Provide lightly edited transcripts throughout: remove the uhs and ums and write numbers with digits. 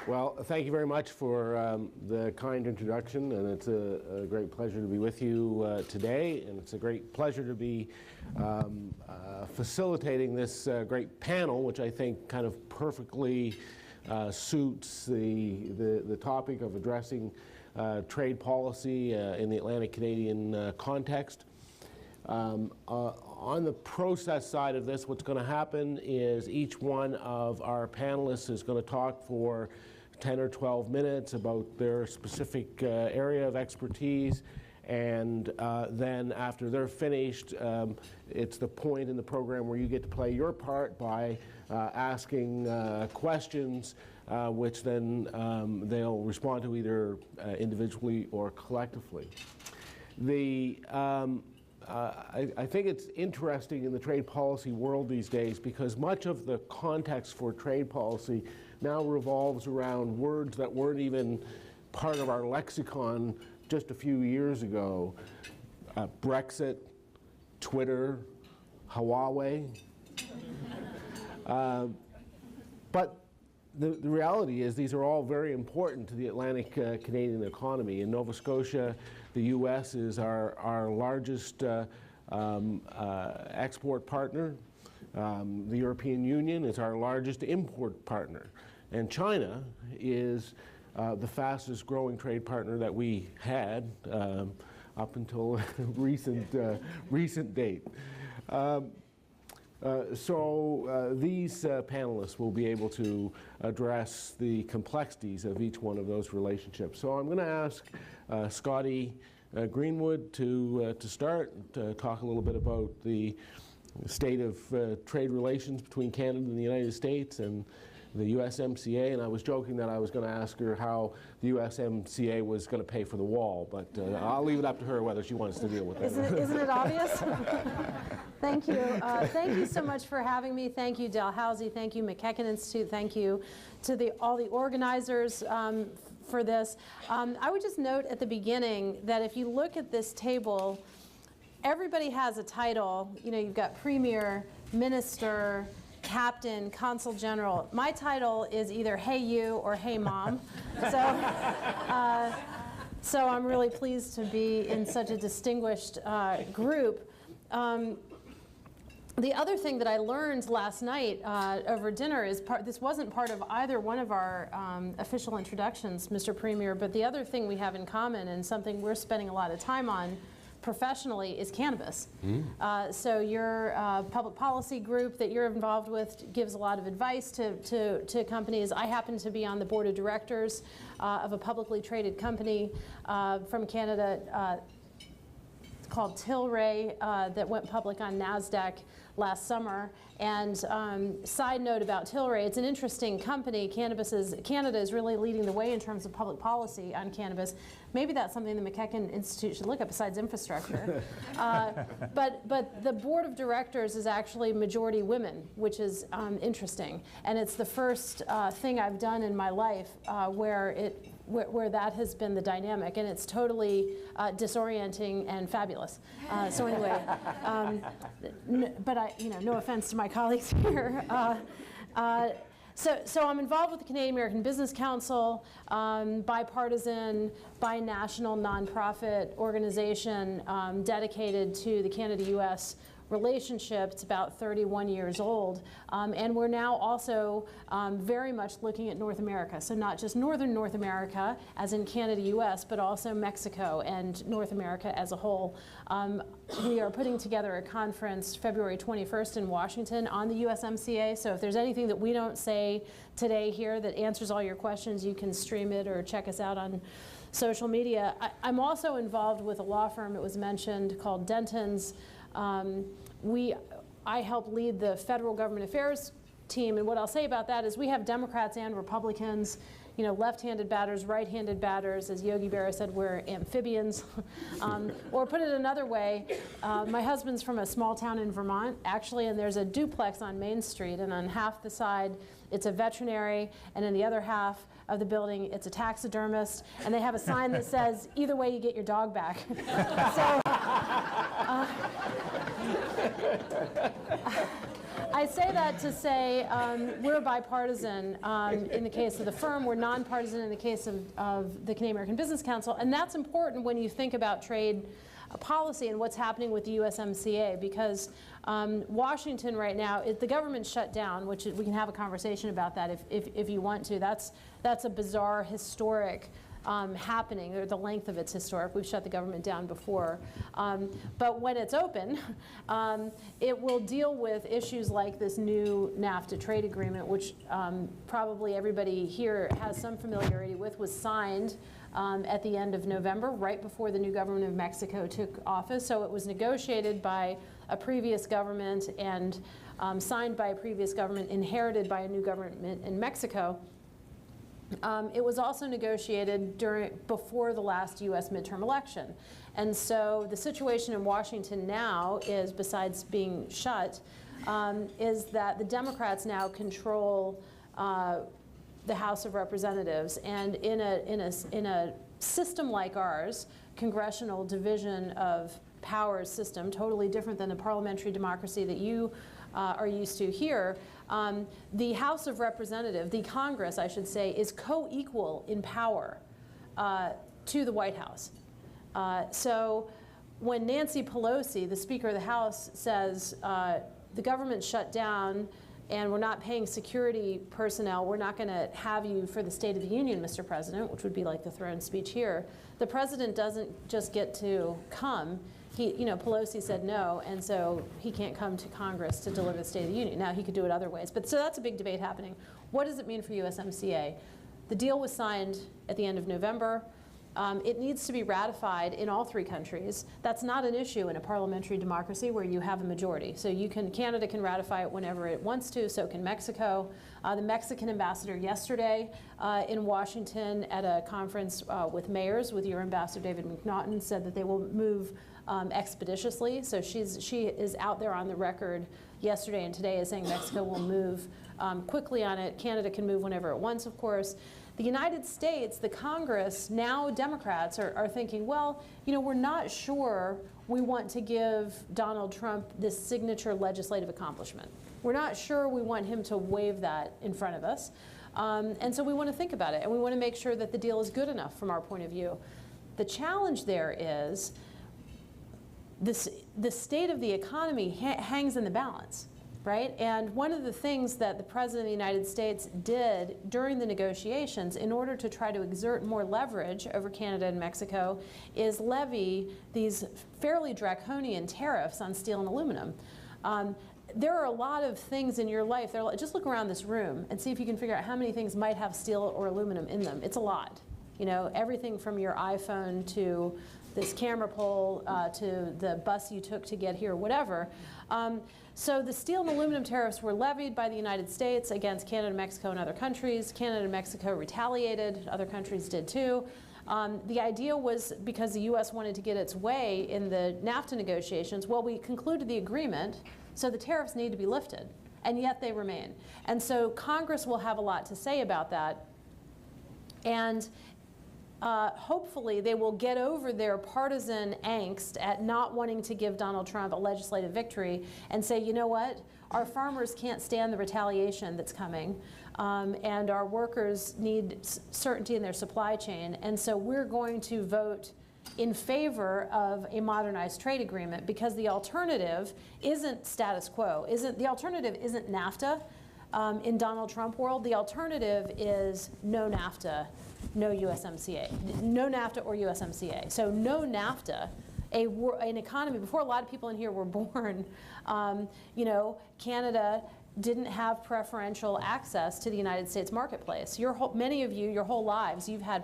Well, thank you very much for the kind introduction, and it's a great pleasure to be with you today, and it's a great pleasure to be facilitating this great panel, which I think kind of perfectly suits the topic of addressing trade policy in the Atlantic Canadian context. On the process side of this, what's going to happen is each one of our panelists is going to talk for 10 or 12 minutes about their specific area of expertise, and then after they're finished, it's the point in the program where you get to play your part by asking questions, which then they'll respond to either individually or collectively. I think it's interesting in the trade policy world these days because much of the context for trade policy now revolves around words that weren't even part of our lexicon just a few years ago. Brexit, Twitter, Huawei. But the reality is these are all very important to the Atlantic Canadian economy. In Nova Scotia, the U.S. is our largest export partner. The European Union is our largest import partner. And China is the fastest growing trade partner that we had up until recent date. These panelists will be able to address the complexities of each one of those relationships. So I'm going to ask Scotty Greenwood to start, to talk a little bit about the state of trade relations between Canada and the United States and the USMCA, and I was joking that I was going to ask her how the USMCA was going to pay for the wall, but I'll leave it up to her whether she wants to deal with that. Isn't it obvious? Thank you. Thank you so much for having me. Thank you, Dalhousie. Thank you, MacEachen Institute. Thank you to all the organizers for this. I would just note at the beginning that if you look at this table, everybody has a title. You know, you've got Premier, Minister, Captain, Consul General. My title is either Hey You or Hey Mom. So I'm really pleased to be in such a distinguished group. The other thing that I learned last night over dinner is this wasn't part of either one of our official introductions, Mr. Premier, but the other thing we have in common and something we're spending a lot of time on professionally is cannabis. So your public policy group that you're involved with gives a lot of advice to companies. I happen to be on the board of directors of a publicly traded company from Canada called Tilray that went public on NASDAQ last summer. And side note about Tilray, it's an interesting company. Canada is really leading the way in terms of public policy on cannabis. Maybe that's something the MacEachen Institute should look at besides infrastructure. But the board of directors is actually majority women, which is interesting. And it's the first thing I've done in my life where that has been the dynamic, and it's totally disorienting and fabulous. So anyway, but no offense to my colleagues here. So I'm involved with the Canadian American Business Council, bipartisan, binational nonprofit organization dedicated to the Canada-U.S. relationship. It's about 31 years old, and we're now also very much looking at North America. So not just northern North America, as in Canada-U.S., but also Mexico and North America as a whole. We are putting together a conference February 21st in Washington on the USMCA. So if there's anything that we don't say today here that answers all your questions, you can stream it or check us out on social media. I'm also involved with a law firm, it was mentioned, called Denton's. I help lead the federal government affairs team, and what I'll say about that is we have Democrats and Republicans, left-handed batters, right-handed batters. As Yogi Berra said, we're amphibians. Or put it another way, my husband's from a small town in Vermont, actually, and there's a duplex on Main Street, and on half the side, it's a veterinary, and in the other half of the building, it's a taxidermist, and they have a sign that says, either way, you get your dog back. So, I say that to say we're bipartisan in the case of the firm. We're nonpartisan in the case of the Canadian American Business Council. And that's important when you think about trade policy and what's happening with the USMCA, because Washington right now, the government's shut down, which we can have a conversation about that if you want to. That's a bizarre, historic happening, or the length of it's historic. We've shut the government down before. But when it's open, it will deal with issues like this new NAFTA trade agreement, which probably everybody here has some familiarity with, was signed at the end of November, right before the new government of Mexico took office. So it was negotiated by a previous government and signed by a previous government, inherited by a new government in Mexico. It was also negotiated before the last U.S. midterm election. And so the situation in Washington now is, besides being shut, is that the Democrats now control the House of Representatives. And in a system like ours, congressional division of powers system, totally different than the parliamentary democracy that you are used to here, the House of Representatives, the Congress, I should say, is co-equal in power to the White House. So when Nancy Pelosi, the Speaker of the House, says the government's shut down and we're not paying security personnel, we're not going to have you for the State of the Union, Mr. President, which would be like the throne speech here, the president doesn't just get to come. Pelosi said no, and so he can't come to Congress to deliver the State of the Union. Now, he could do it other ways. But so that's a big debate happening. What does it mean for USMCA? The deal was signed at the end of November. It needs to be ratified in all three countries. That's not an issue in a parliamentary democracy where you have a majority. So Canada can ratify it whenever it wants to, so can Mexico. The Mexican ambassador yesterday in Washington at a conference with mayors, with your ambassador David McNaughton, said that they will move expeditiously. So she is out there on the record yesterday and today as saying Mexico will move quickly on it. Canada can move whenever it wants, of course. The United States, the Congress, now Democrats are thinking, well, we're not sure we want to give Donald Trump this signature legislative accomplishment. We're not sure we want him to wave that in front of us. And so we want to think about it, and we want to make sure that the deal is good enough from our point of view. The challenge there is the state of the economy hangs in the balance. Right? And one of the things that the President of the United States did during the negotiations in order to try to exert more leverage over Canada and Mexico is levy these fairly draconian tariffs on steel and aluminum. There are a lot of things in your life, just look around this room and see if you can figure out how many things might have steel or aluminum in them. It's a lot. Everything from your iPhone to this camera pole to the bus you took to get here, whatever. So the steel and aluminum tariffs were levied by the United States against Canada, Mexico, and other countries. Canada and Mexico retaliated. Other countries did too. The idea was, because the U.S. wanted to get its way in the NAFTA negotiations, well, we concluded the agreement, so the tariffs need to be lifted, and yet they remain. And so Congress will have a lot to say about that. And hopefully they will get over their partisan angst at not wanting to give Donald Trump a legislative victory and say, you know what, our farmers can't stand the retaliation that's coming, and our workers need certainty in their supply chain, and so we're going to vote in favor of a modernized trade agreement, because the alternative isn't status quo. The alternative isn't NAFTA in Donald Trump world. The alternative is no NAFTA, no USMCA, no NAFTA or USMCA. So no NAFTA, an economy, before a lot of people in here were born, Canada didn't have preferential access to the United States marketplace. Many of you, your whole lives, you've had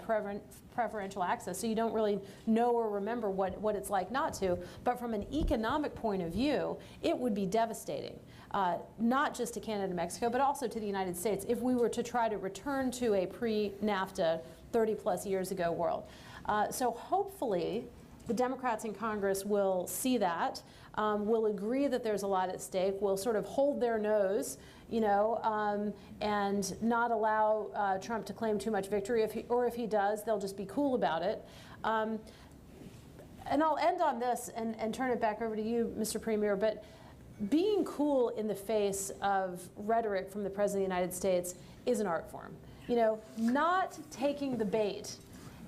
preferential access, so you don't really know or remember what it's like not to. But from an economic point of view, it would be devastating, not just to Canada and Mexico, but also to the United States if we were to try to return to a pre-NAFTA 30-plus years ago world. So hopefully, the Democrats in Congress will see that, will agree that there's a lot at stake, will sort of hold their nose, and not allow Trump to claim too much victory. If he does, they'll just be cool about it. And I'll end on this and turn it back over to you, Mr. Premier. But being cool in the face of rhetoric from the President of the United States is an art form. You know, not taking the bait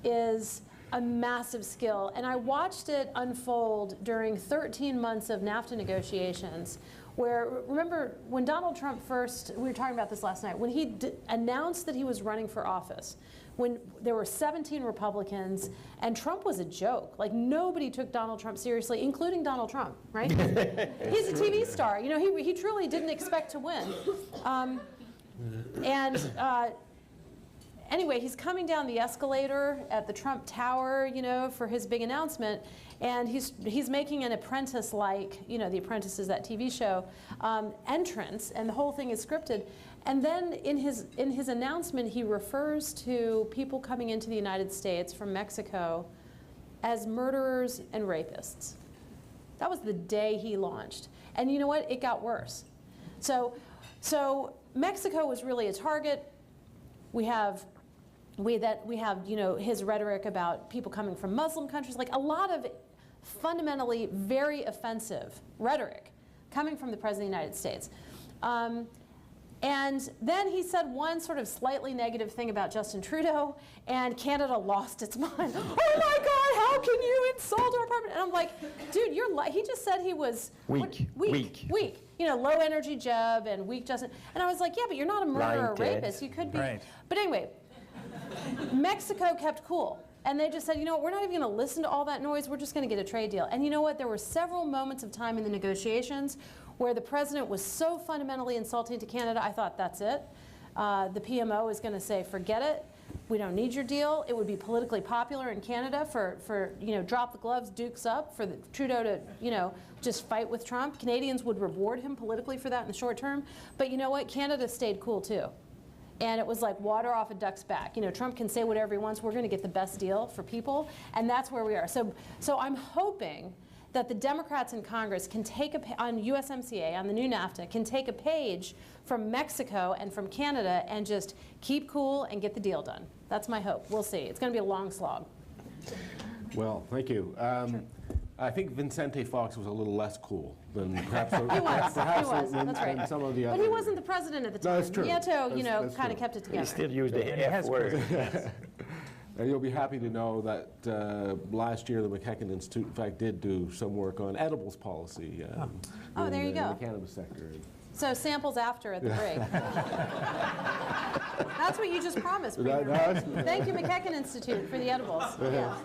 is a massive skill. And I watched it unfold during 13 months of NAFTA negotiations, where, remember, when Donald Trump first, we were talking about this last night, when he announced that he was running for office, when there were 17 Republicans, and Trump was a joke. Like, nobody took Donald Trump seriously, including Donald Trump, right? He's a TV star. You know, he truly didn't expect to win. Anyway, he's coming down the escalator at the Trump Tower, you know, for his big announcement, and he's making an Apprentice-like, you know, The Apprentice is that TV show, entrance, and the whole thing is scripted. And then in his announcement, he refers to people coming into the United States from Mexico as murderers and rapists. That was the day he launched. And you know what? It got worse. So Mexico was really a target. We have you know, his rhetoric about people coming from Muslim countries, like a lot of fundamentally very offensive rhetoric coming from the President of the United States. And then he said one sort of slightly negative thing about Justin Trudeau, and Canada lost its mind. Oh my God, how can you insult our president? And I'm like, dude, he just said he was weak. You know, low energy Jeb and weak Justin. And I was like, yeah, but you're not a murderer or rapist. You could be. Right. But anyway, Mexico kept cool. And they just said, you know what, we're not even going to listen to all that noise. We're just going to get a trade deal. And you know what? There were several moments of time in the negotiations where the president was so fundamentally insulting to Canada, I thought, that's it. The PMO is going to say, forget it. We don't need your deal. It would be politically popular in Canada for you know, drop the gloves, dukes up, for Trudeau to, you know, just fight with Trump. Canadians would reward him politically for that in the short term. But you know what? Canada stayed cool, too. And it was like water off a duck's back. You know, Trump can say whatever he wants. We're going to get the best deal for people. And that's where we are. So I'm hoping that the Democrats in Congress can take on USMCA, on the new NAFTA, can take a page from Mexico and from Canada and just keep cool and get the deal done. That's my hope. We'll see. It's going to be a long slog. Well, thank you. Sure. I think Vicente Fox was a little less cool than perhaps, he was. That's right. Than some of the other. But he wasn't the president at the time. No, that's true. Nieto, you know, kind of kept it together. He still used the F word. And you'll be happy to know that last year the MacEachen Institute, in fact, did do some work on edibles policy there you go. in the cannabis sector. So samples after at the break. That's what you just promised. Thank you, MacEachen Institute, for the edibles. Yeah.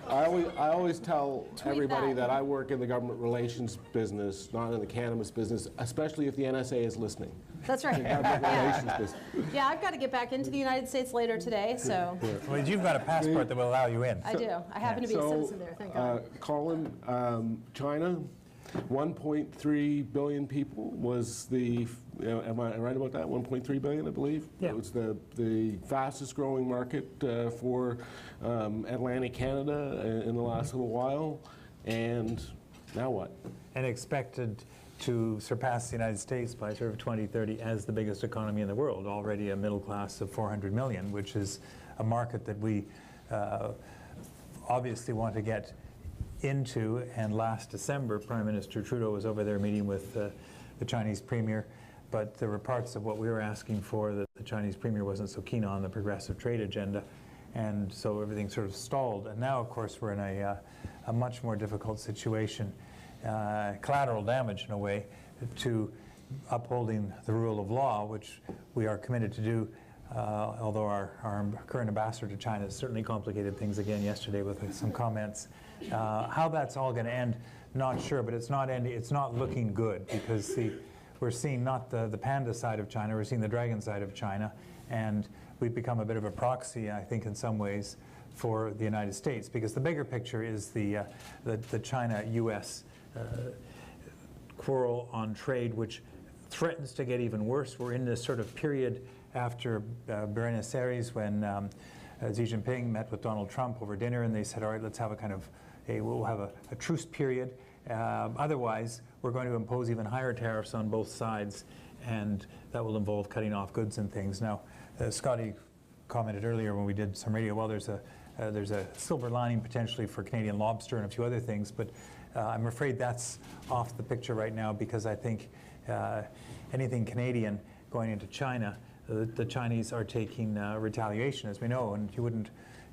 I always tell everybody that I work in the government relations business, not in the cannabis business, especially if the NSA is listening. That's right. Yeah, I've got to get back into the United States later today, so. Well, you've got a passport that will allow you in. I do. I happen to be a citizen there, thank God. Colin, China, 1.3 billion people was the, am I right about that? 1.3 billion, I believe? Yeah. It was the fastest growing market for Atlantic Canada in the last little while. And now what? And expected to surpass the United States by sort of 2030 as the biggest economy in the world, already a middle class of 400 million, which is a market that we obviously want to get into. And last December, Prime Minister Trudeau was over there meeting with the Chinese Premier, but there were parts of what we were asking for that the Chinese Premier wasn't so keen on, the progressive trade agenda, and so everything sort of stalled. And now, of course, we're in a much more difficult situation, collateral damage in a way, to upholding the rule of law, which we are committed to do, although our current ambassador to China has certainly complicated things again yesterday with some comments. How that's all going to end, not sure, but it's not looking good, because we're seeing not the panda side of China, we're seeing the dragon side of China, and we've become a bit of a proxy, I think, in some ways, for the United States, because the bigger picture is the China-U.S. Quarrel on trade, which threatens to get even worse. We're in this sort of period after Buenos Aires, when Xi Jinping met with Donald Trump over dinner, and they said, all right, let's have we'll have a truce period. Otherwise, we're going to impose even higher tariffs on both sides, and that will involve cutting off goods and things. Now, Scotty commented earlier when we did some radio, well, there's a silver lining potentially for Canadian lobster and a few other things, but I'm afraid that's off the picture right now, because I think anything Canadian going into China, the Chinese are taking retaliation, as we know, and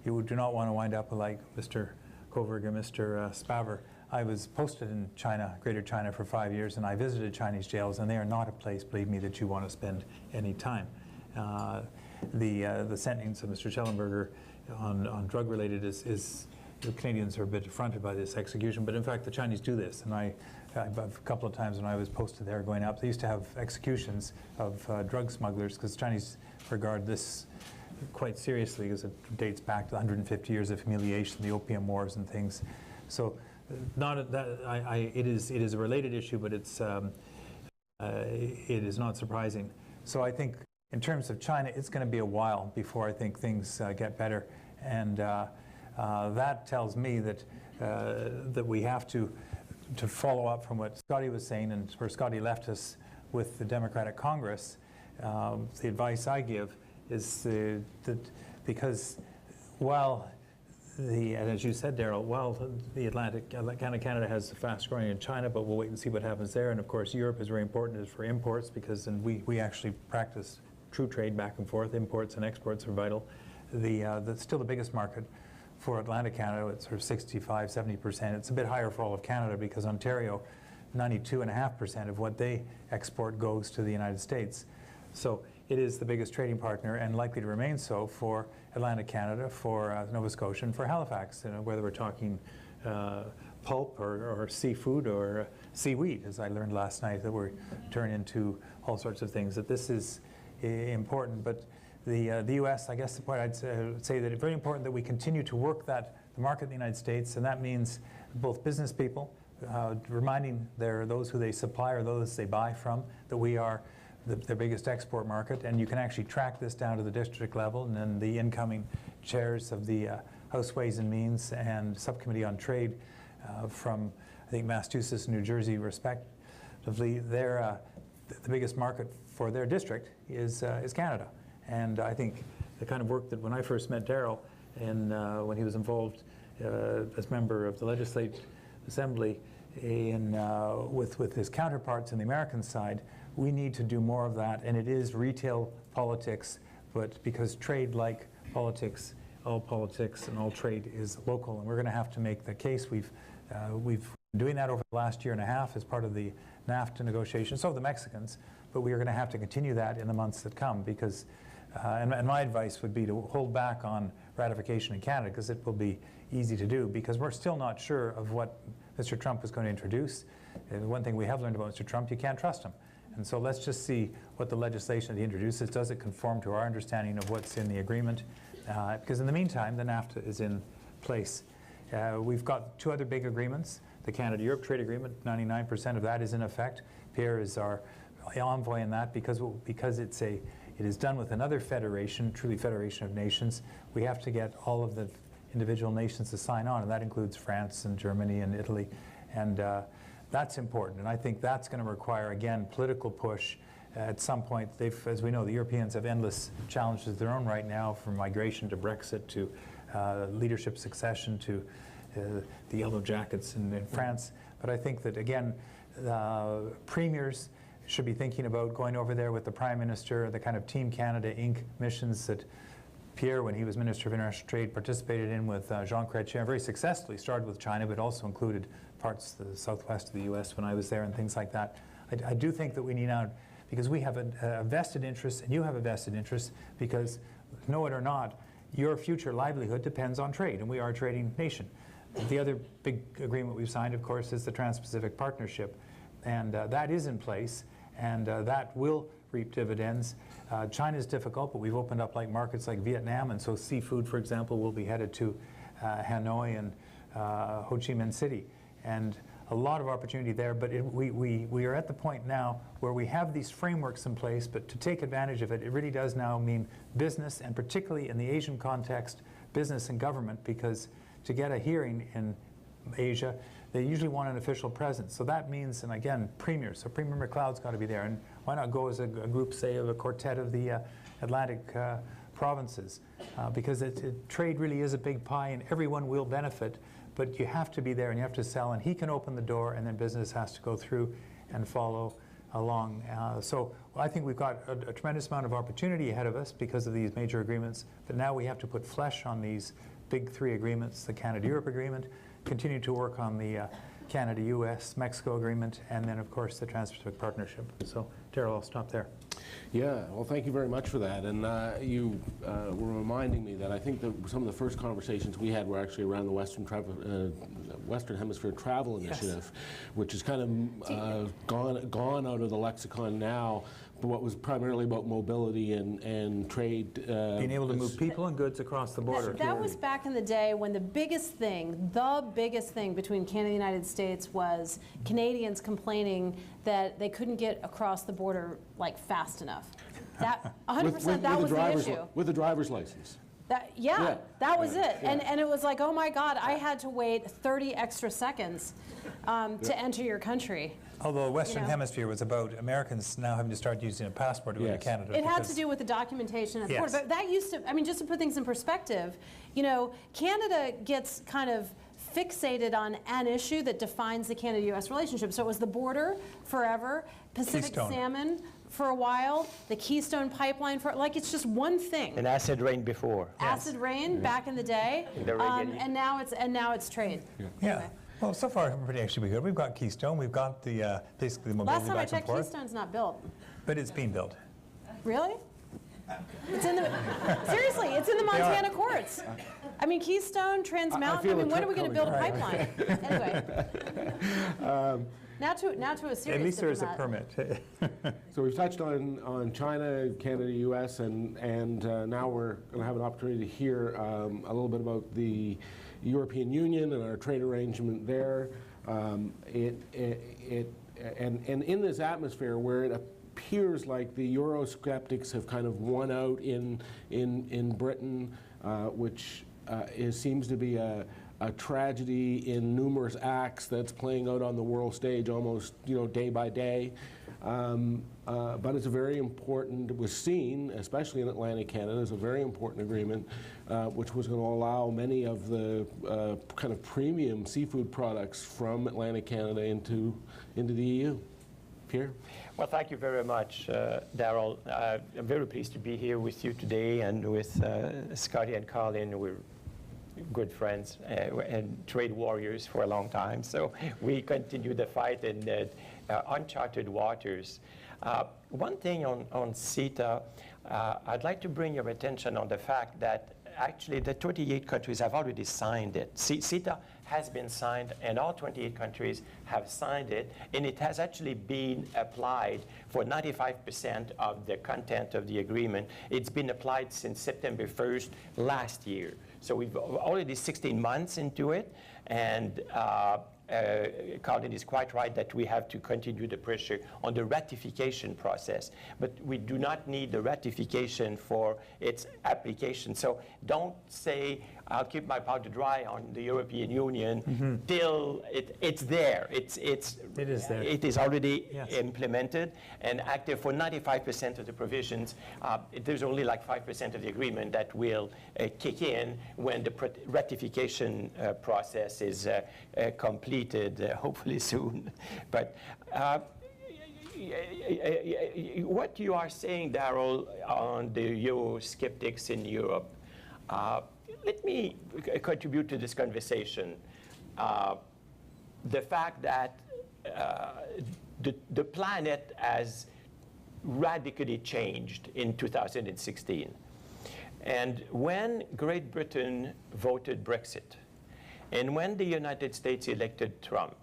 you do not want to wind up like Mr. Koberg and Mr. Spaver. I was posted in China, Greater China, for 5 years, and I visited Chinese jails, and they are not a place, believe me, that you want to spend any time. The sentence of Mr. Schellenberger on drug-related is the Canadians are a bit affronted by this execution, but in fact the Chinese do this, and a couple of times when I was posted there going up, they used to have executions of drug smugglers, because the Chinese regard this quite seriously, because it dates back to 150 years of humiliation, the opium wars and things. So it is a related issue, but it is not surprising. So I think in terms of China, it's going to be a while before I think things get better, and that tells me that we have to follow up from what Scotty was saying, and where Scotty left us with the Democratic Congress. The advice I give is that because while and as you said, Daryl, while the Atlantic Canada has the fast growing in China, but we'll wait and see what happens there. And of course, Europe is very important for imports, because then we actually practice true trade back and forth. Imports and exports are vital. That's still the biggest market for Atlantic Canada. It's sort of 65–70%. It's a bit higher for all of Canada, because Ontario, 92.5% of what they export goes to the United States. So it is the biggest trading partner, and likely to remain so for Atlantic Canada, for Nova Scotia, and for Halifax, whether we're talking pulp or seafood or seaweed, as I learned last night, that we're turning into all sorts of things, that this is important. But the U.S., I guess the point I'd say that it's very important that we continue to work the market in the United States, and that means both business people, reminding those who they supply or those they buy from, that we are their biggest export market, and you can actually track this down to the district level, and then the incoming chairs of the House Ways and Means and Subcommittee on Trade from, I think, Massachusetts and New Jersey respectively, the biggest market for their district is Canada. And I think the kind of work that when I first met Daryl, and when he was involved as member of the Legislative Assembly with his counterparts on the American side, we need to do more of that, and it is retail politics, but because trade, like politics, all politics and all trade is local, and we're going to have to make the case. We've been doing that over the last year and a half as part of the NAFTA negotiations, so the Mexicans, but we are going to have to continue that in the months that come, because, and my advice would be to hold back on ratification in Canada, because it will be easy to do, because we're still not sure of what Mr. Trump is going to introduce. One thing we have learned about Mr. Trump, you can't trust him. And so let's just see what the legislation that he introduces, does it conform to our understanding of what's in the agreement? Because in the meantime, the NAFTA is in place. We've got two other big agreements. The Canada-Europe trade agreement, 99% of that is in effect. Pierre is our envoy in that, because it is done with another federation, truly federation of nations. We have to get all of the individual nations to sign on, and that includes France and Germany and Italy. And that's important, and I think that's going to require, again, political push. At some point, as we know, the Europeans have endless challenges of their own right now, from migration to Brexit to leadership succession to the Yellow Jackets in France. But I think that, again, premiers should be thinking about going over there with the Prime Minister, the kind of Team Canada Inc. missions that Pierre, when he was Minister of International Trade, participated in with Jean Chrétien very successfully. Started with China, but also included parts of the southwest of the U.S. when I was there and things like that. I do think that we need now, because we have a vested interest, and you have a vested interest, because, know it or not, your future livelihood depends on trade, and we are a trading nation. The other big agreement we've signed, of course, is the Trans-Pacific Partnership, and that is in place, and that will reap dividends. China is difficult, but we've opened up markets like Vietnam, and so seafood, for example, will be headed to Hanoi and Ho Chi Minh City, and a lot of opportunity there. But we are at the point now where we have these frameworks in place, but to take advantage of it, it really does now mean business, and particularly in the Asian context, business and government, because to get a hearing in Asia, they usually want an official presence. So that means, and again, premiers. So Premier McLeod's got to be there. And why not go as a group, say, of a quartet of the Atlantic provinces, because trade really is a big pie and everyone will benefit, but you have to be there and you have to sell, and he can open the door and then business has to go through and follow along. So I think we've got a tremendous amount of opportunity ahead of us because of these major agreements, but now we have to put flesh on these big three agreements, the Canada-Europe agreement, continue to work on the Canada-US-Mexico agreement, and then of course the Trans-Pacific Partnership. So Darrell, I'll stop there. Yeah, well, thank you very much for that. And you were reminding me that I think that some of the first conversations we had were actually around the Western Hemisphere Travel Initiative, which is kind of gone out of the lexicon now, but what was primarily about mobility and trade. Being able to move people and goods across the border. That was back in the day when the biggest thing between Canada and the United States was Canadians complaining that they couldn't get across the border like fast enough. That 100% that was the issue. With the driver's license. That was it. Yeah. And it was like, oh my God, I had to wait 30 extra seconds to enter your country. Although the Western Hemisphere was about Americans now having to start using a passport to go to Canada. It had to do with the documentation at the border. But that used to, I mean, just to put things in perspective, Canada gets kind of fixated on an issue that defines the Canada-U.S. relationship. So it was the border forever, Pacific salmon for a while, the Keystone Pipeline for, like, it's just one thing. And acid rain before. Acid rain back in the day, and now it's trade. Yeah. Anyway. Well, so far we're pretty good. We've got Keystone. We've got the basically the mobility Last time I back and checked, forth. Keystone's not built. But it's being built. Really? It's in the seriously. It's in the Montana courts. I mean, Keystone, Trans Mountain. I mean, when are we going to build a pipeline? Anyway. Now to a serious. At least there is a permit. So we've touched on China, Canada, U.S., and now we're going to have an opportunity to hear a little bit about the European Union and our trade arrangement there. And in this atmosphere where it appears like the Eurosceptics have kind of won out in Britain, which seems to be a tragedy in numerous acts that's playing out on the world stage almost day by day. But it's a very important, it was seen, especially in Atlantic Canada, as a very important agreement, which was going to allow many of the kind of premium seafood products from Atlantic Canada into the EU. Pierre? Well, thank you very much, Darrell. I'm very pleased to be here with you today and with Scotty and Colin. We're good friends and trade warriors for a long time. So we continue the fight in uncharted waters. One thing on CETA, I'd like to bring your attention on the fact that actually the 28 countries have already signed it. CETA has been signed and all 28 countries have signed it, and it has actually been applied for 95% of the content of the agreement. It's been applied since September 1st last year. So we've already 16 months into it, and Colin is quite right that we have to continue the pressure on the ratification process. But we do not need the ratification for its application. So don't say, I'll keep my powder dry on the European Union till it's there. It is there. It is already implemented and active for 95% of the provisions. There's only like 5% of the agreement that will kick in when the ratification process is completed, hopefully soon. But what you are saying, Darrell, on the Eurosceptics in Europe, let me contribute to this conversation. The fact that the planet has radically changed in 2016. And when Great Britain voted Brexit, and when the United States elected Trump,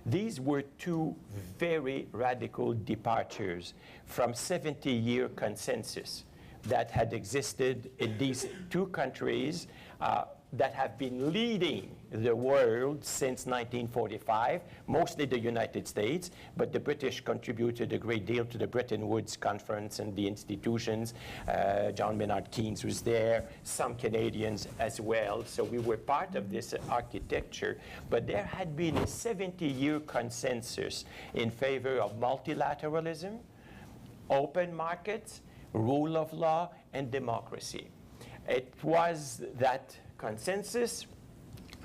these were two very radical departures from 70-year consensus that had existed in these two countries that have been leading the world since 1945, mostly the United States, but the British contributed a great deal to the Bretton Woods Conference and the institutions. John Maynard Keynes was there, some Canadians as well, so we were part of this architecture. But there had been a 70-year consensus in favor of multilateralism, open markets, rule of law, and democracy. It was that consensus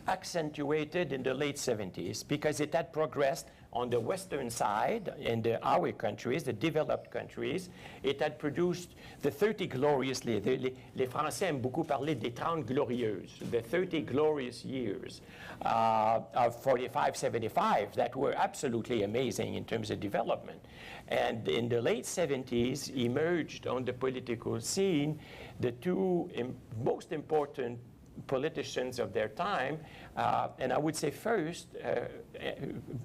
accentuated in the late 70s because it had progressed on the western side in our countries, the developed countries. It had produced the 30 glorious, les Français aiment beaucoup parler des 30 glorieuses, the 30 glorious years of 45-75 that were absolutely amazing in terms of development. And in the late 70s emerged on the political scene the two most important politicians of their time, and I would say first,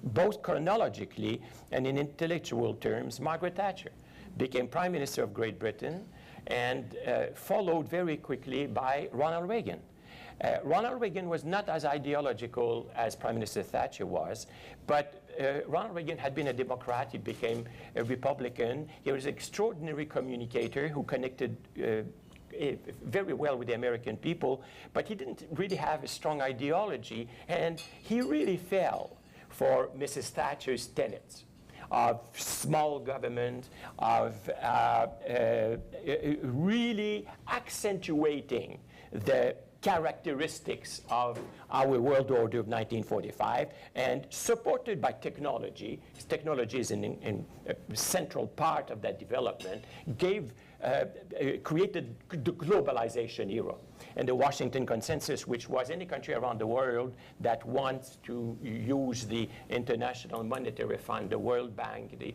both chronologically and in intellectual terms, Margaret Thatcher became Prime Minister of Great Britain and followed very quickly by Ronald Reagan. Ronald Reagan was not as ideological as Prime Minister Thatcher was, but Ronald Reagan had been a Democrat. He became a Republican. He was an extraordinary communicator who connected very well with the American people, but he didn't really have a strong ideology, and he really fell for Mrs. Thatcher's tenets of small government, of really accentuating the characteristics of our world order of 1945 and supported by technology. Technology is a central part of that development, created the globalization era. And the Washington Consensus, which was any country around the world that wants to use the International Monetary Fund, the World Bank, the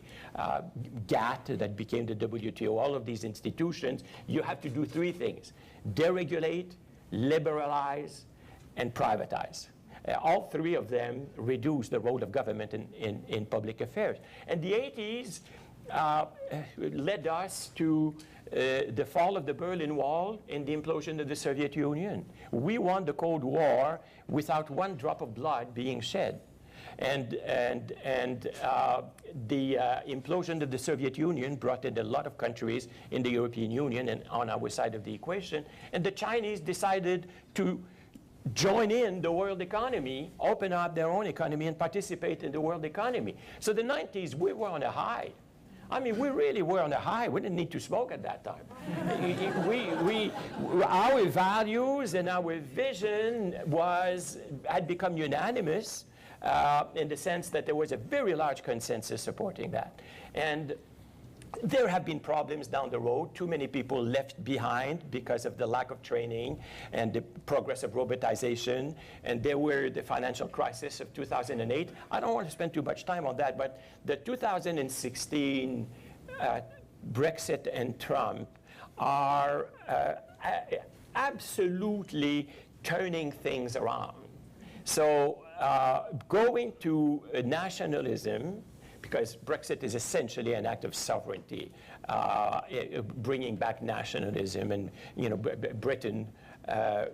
GATT that became the WTO, all of these institutions, you have to do three things: deregulate, liberalize, and privatize. All three of them reduce the role of government in public affairs. And the 80s led us to the fall of the Berlin Wall and the implosion of the Soviet Union. We won the Cold War without one drop of blood being shed. And the implosion of the Soviet Union brought in a lot of countries in the European Union and on our side of the equation. And the Chinese decided to join in the world economy, open up their own economy, and participate in the world economy. So the 90s, we were on a high. I mean, we really were on a high. We didn't need to smoke at that time. Our values and our vision had become unanimous in the sense that there was a very large consensus supporting that. And there have been problems down the road. Too many people left behind because of the lack of training and the progress of robotization. And there were the financial crisis of 2008. I don't want to spend too much time on that, but the 2016 Brexit and Trump are absolutely turning things around. So going to nationalism, because Brexit is essentially an act of sovereignty, bringing back nationalism, and Britain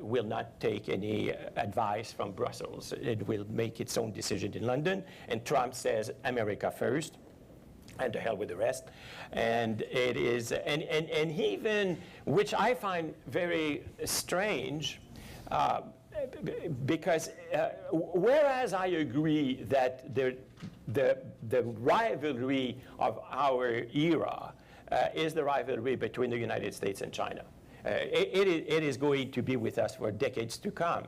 will not take any advice from Brussels. It will make its own decision in London, and Trump says America first, and to hell with the rest. And it is, and even, which I find very strange, because whereas I agree that the rivalry of our era is the rivalry between the United States and China. It is going to be with us for decades to come.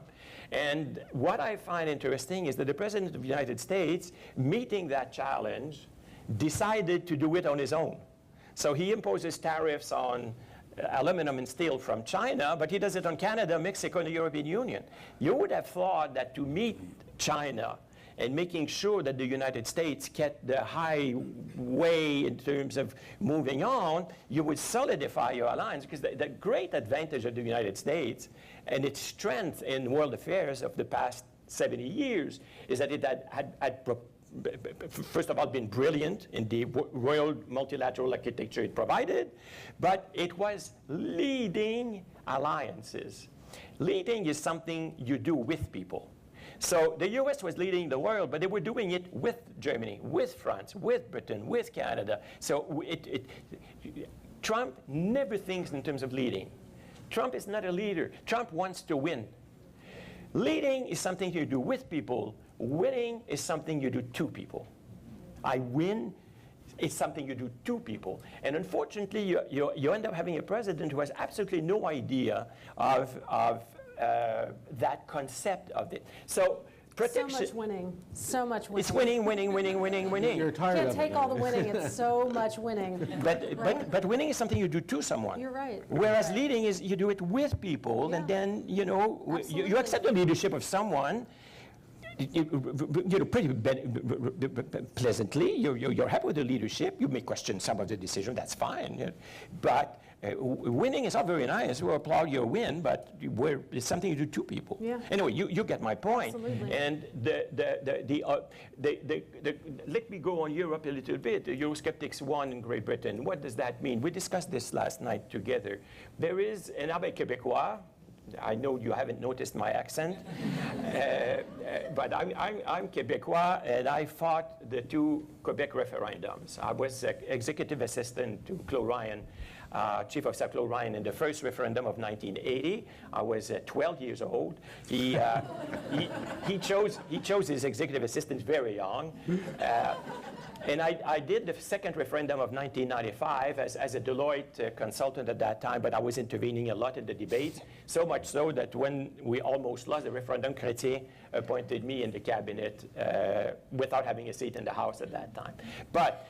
And what I find interesting is that the President of the United States, meeting that challenge, decided to do it on his own. So he imposes tariffs on aluminum and steel from China, but he does it on Canada, Mexico, and the European Union. You would have thought that to meet China and making sure that the United States kept the highway in terms of moving on, you would solidify your alliance, because the great advantage of the United States and its strength in world affairs of the past 70 years is that it had first of all, been brilliant in the world multilateral architecture it provided, but it was leading alliances. Leading is something you do with people. So the US was leading the world, but they were doing it with Germany, with France, with Britain, with Canada. So Trump never thinks in terms of leading. Trump is not a leader. Trump wants to win. Leading is something you do with people. Winning is something you do to people. I win It's something you do to people. And unfortunately, you end up having a president who has absolutely no idea of that concept of it. So protection. So much winning. So much winning. It's winning, winning, winning, winning, winning. You're tired Can't of take it. all the winning. It's so much winning. But winning is something you do to someone. You're right. Whereas leading is you do it with people, and then you accept the leadership of someone. Pretty pleasantly. You're happy with the leadership. You may question some of the decisions. That's fine. But winning is not very nice. We applaud your win, but it's something you do to people. Yeah. Anyway, you get my point. Absolutely. And let me go on Europe a little bit. The Eurosceptics won in Great Britain. What does that mean? We discussed this last night together. There is an Abbé Québécois. I know you haven't noticed my accent, but I'm Québécois, and I fought the 2 Quebec referendums. I was executive assistant to Claude Ryan, Chief of Staff Claude Ryan, in the first referendum of 1980. I was 12 years old. He chose his executive assistant very young. And I did the second referendum of 1995 as a Deloitte consultant at that time, but I was intervening a lot in the debates, so much so that when we almost lost the referendum, Chrétien appointed me in the cabinet without having a seat in the House at that time. But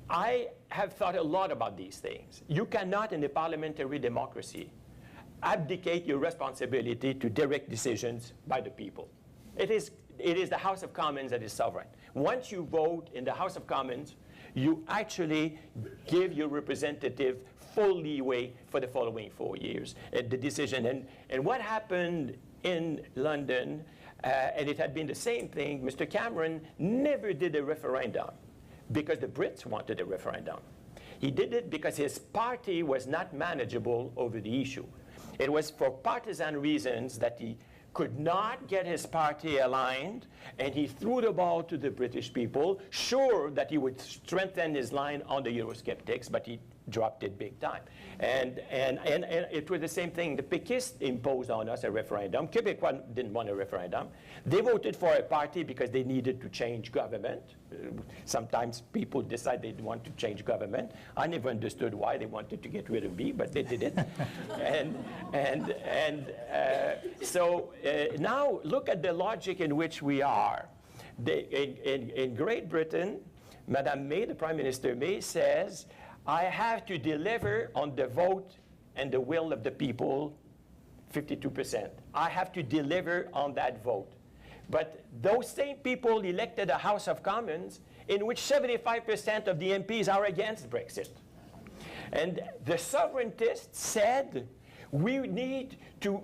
I have thought a lot about these things. You cannot, in a parliamentary democracy, abdicate your responsibility to direct decisions by the people. It is the House of Commons that is sovereign. Once you vote in the House of Commons, you actually give your representative full leeway for the following 4 years. The decision. And what happened in London, and it had been the same thing, Mr. Cameron never did a referendum because the Brits wanted a referendum. He did it because his party was not manageable over the issue. It was for partisan reasons that he could not get his party aligned, and he threw the ball to the British people, sure that he would strengthen his line on the Eurosceptics, but he dropped it big time. And it was the same thing. The Péquistes imposed on us a referendum. Québécois didn't want a referendum. They voted for a party because they needed to change government. Sometimes people decide they want to change government. I never understood why they wanted to get rid of me, but they did it. So now look at the logic in which we are. In Great Britain, Madame May, the Prime Minister May, says, I have to deliver on the vote and the will of the people, 52%. I have to deliver on that vote. But those same people elected a House of Commons in which 75% of the MPs are against Brexit. And the sovereigntists said, we need to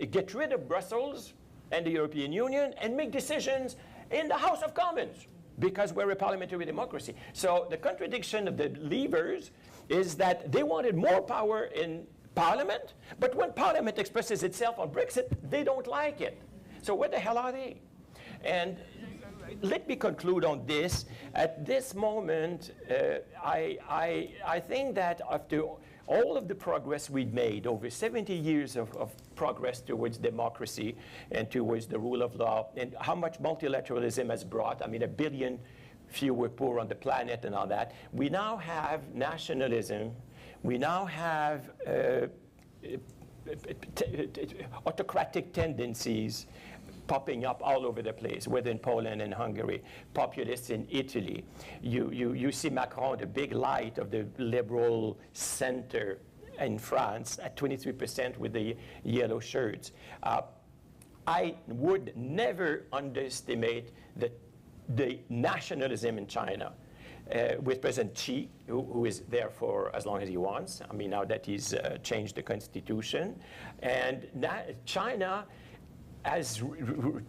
get rid of Brussels and the European Union and make decisions in the House of Commons, because we're a parliamentary democracy. So the contradiction of the Leavers is that they wanted more power in Parliament, but when Parliament expresses itself on Brexit, they don't like it. So what the hell are they? And let me conclude on this. At this moment, I think that after all of the progress we've made, over 70 years of progress towards democracy and towards the rule of law, and how much multilateralism has brought, I mean, 1 billion fewer poor on the planet and all that, we now have nationalism, we now have autocratic tendencies popping up all over the place, whether in Poland and Hungary, populists in Italy. You see Macron, the big light of the liberal center in France, at 23% with the yellow shirts. I would never underestimate the nationalism in China. With President Xi, who is there for as long as he wants. I mean, now that he's changed the constitution. And China has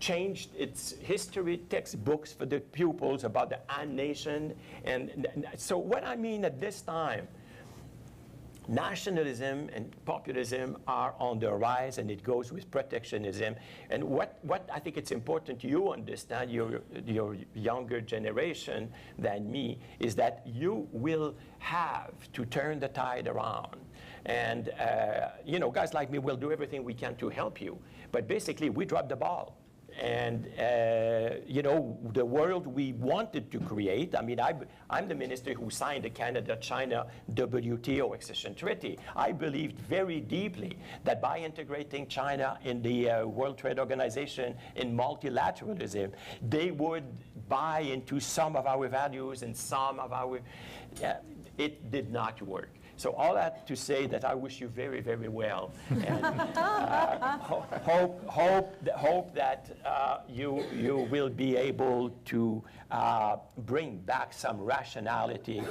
changed its history textbooks for the pupils about the Han nation. And so what I mean at this time, nationalism and populism are on the rise, and it goes with protectionism. And what I think it's important you understand, your younger generation than me, is that you will have to turn the tide around. And guys like me will do everything we can to help you. But basically, we dropped the ball. you know, the world we wanted to create. I mean, I'm the minister who signed the Canada-China WTO accession treaty. I believed very deeply that by integrating China in the World Trade Organization in multilateralism, they would buy into some of our values and some of our, it did not work. So all that to say that I wish you very, very well, and hope that you will be able to bring back some rationality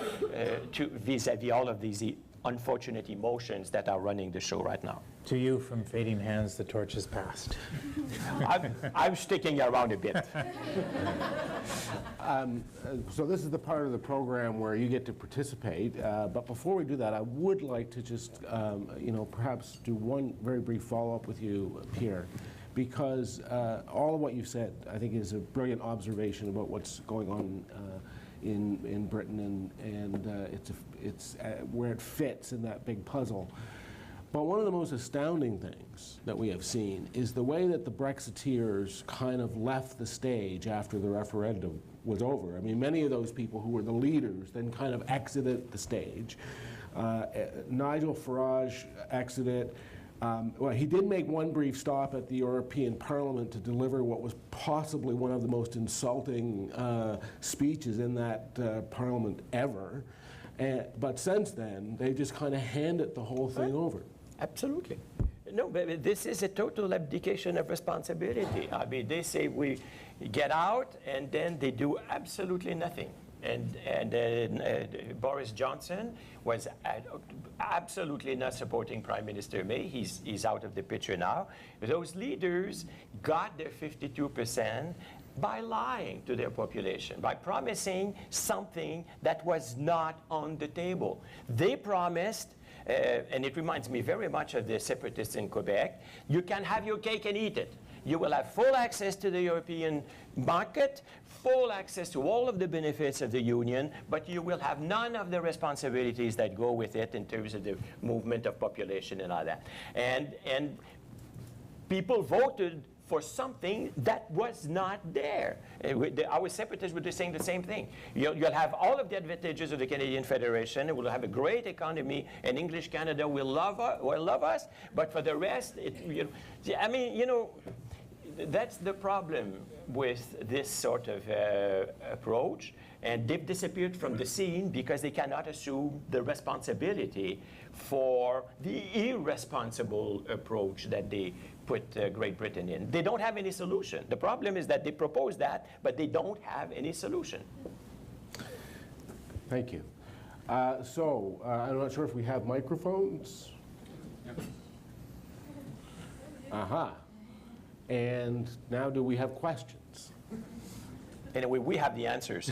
to vis-a-vis all of these unfortunate emotions that are running the show right now. To you, from fading hands, the torch is passed. I'm sticking around a bit. So this is the part of the program where you get to participate. But before we do that, I would like to just, you know, perhaps do one very brief follow-up with you, Pierre, because all of what you've said, I think, is a brilliant observation about what's going on in Britain, and it's where it fits in that big puzzle. But one of the most astounding things that we have seen is the way that the Brexiteers kind of left the stage after the referendum was over. I mean, many of those people who were the leaders then kind of exited the stage. Nigel Farage exited. Well, he did make one brief stop at the European Parliament to deliver what was possibly one of the most insulting speeches in that Parliament ever. But since then, they just kind of handed the whole thing over. Absolutely. No, but this is a total abdication of responsibility. I mean, they say we get out, and then they do absolutely nothing. And Boris Johnson was absolutely not supporting Prime Minister May. He's out of the picture now. Those leaders got their 52% by lying to their population, by promising something that was not on the table. They promised, and it reminds me very much of the separatists in Quebec, you can have your cake and eat it. You will have full access to the European market, full access to all of the benefits of the union, but you will have none of the responsibilities that go with it in terms of the movement of population and all that. And people voted for something that was not there. Our separatists were saying the same thing. You'll have all of the advantages of the Canadian Federation. It will have a great economy, and English Canada will love us. But for the rest, I mean, you know, that's the problem with this sort of approach. And they've disappeared from the scene because they cannot assume the responsibility for the irresponsible approach that they put Great Britain in. They don't have any solution. The problem is that they propose that, but they don't have any solution. Thank you. I'm not sure if we have microphones. Aha. And now do we have questions? Anyway, we have the answers.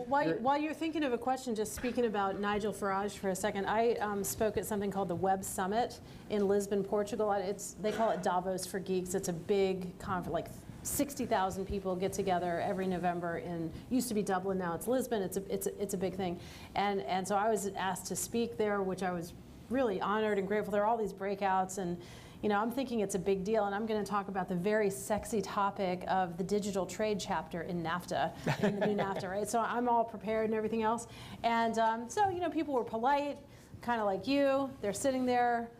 While you're thinking of a question, just speaking about Nigel Farage for a second, I spoke at something called the Web Summit in Lisbon, Portugal. They call it Davos for Geeks. It's a big conference, like 60,000 people get together every November in, used to be Dublin, now it's Lisbon. It's a big thing. And so I was asked to speak there, which I was really honored and grateful. There are all these breakouts, and you know, I'm thinking it's a big deal, and I'm going to talk about the very sexy topic of the digital trade chapter in NAFTA, in the new NAFTA, right? So I'm all prepared and everything else. And so, you know, people were polite, kind of like you. They're sitting there.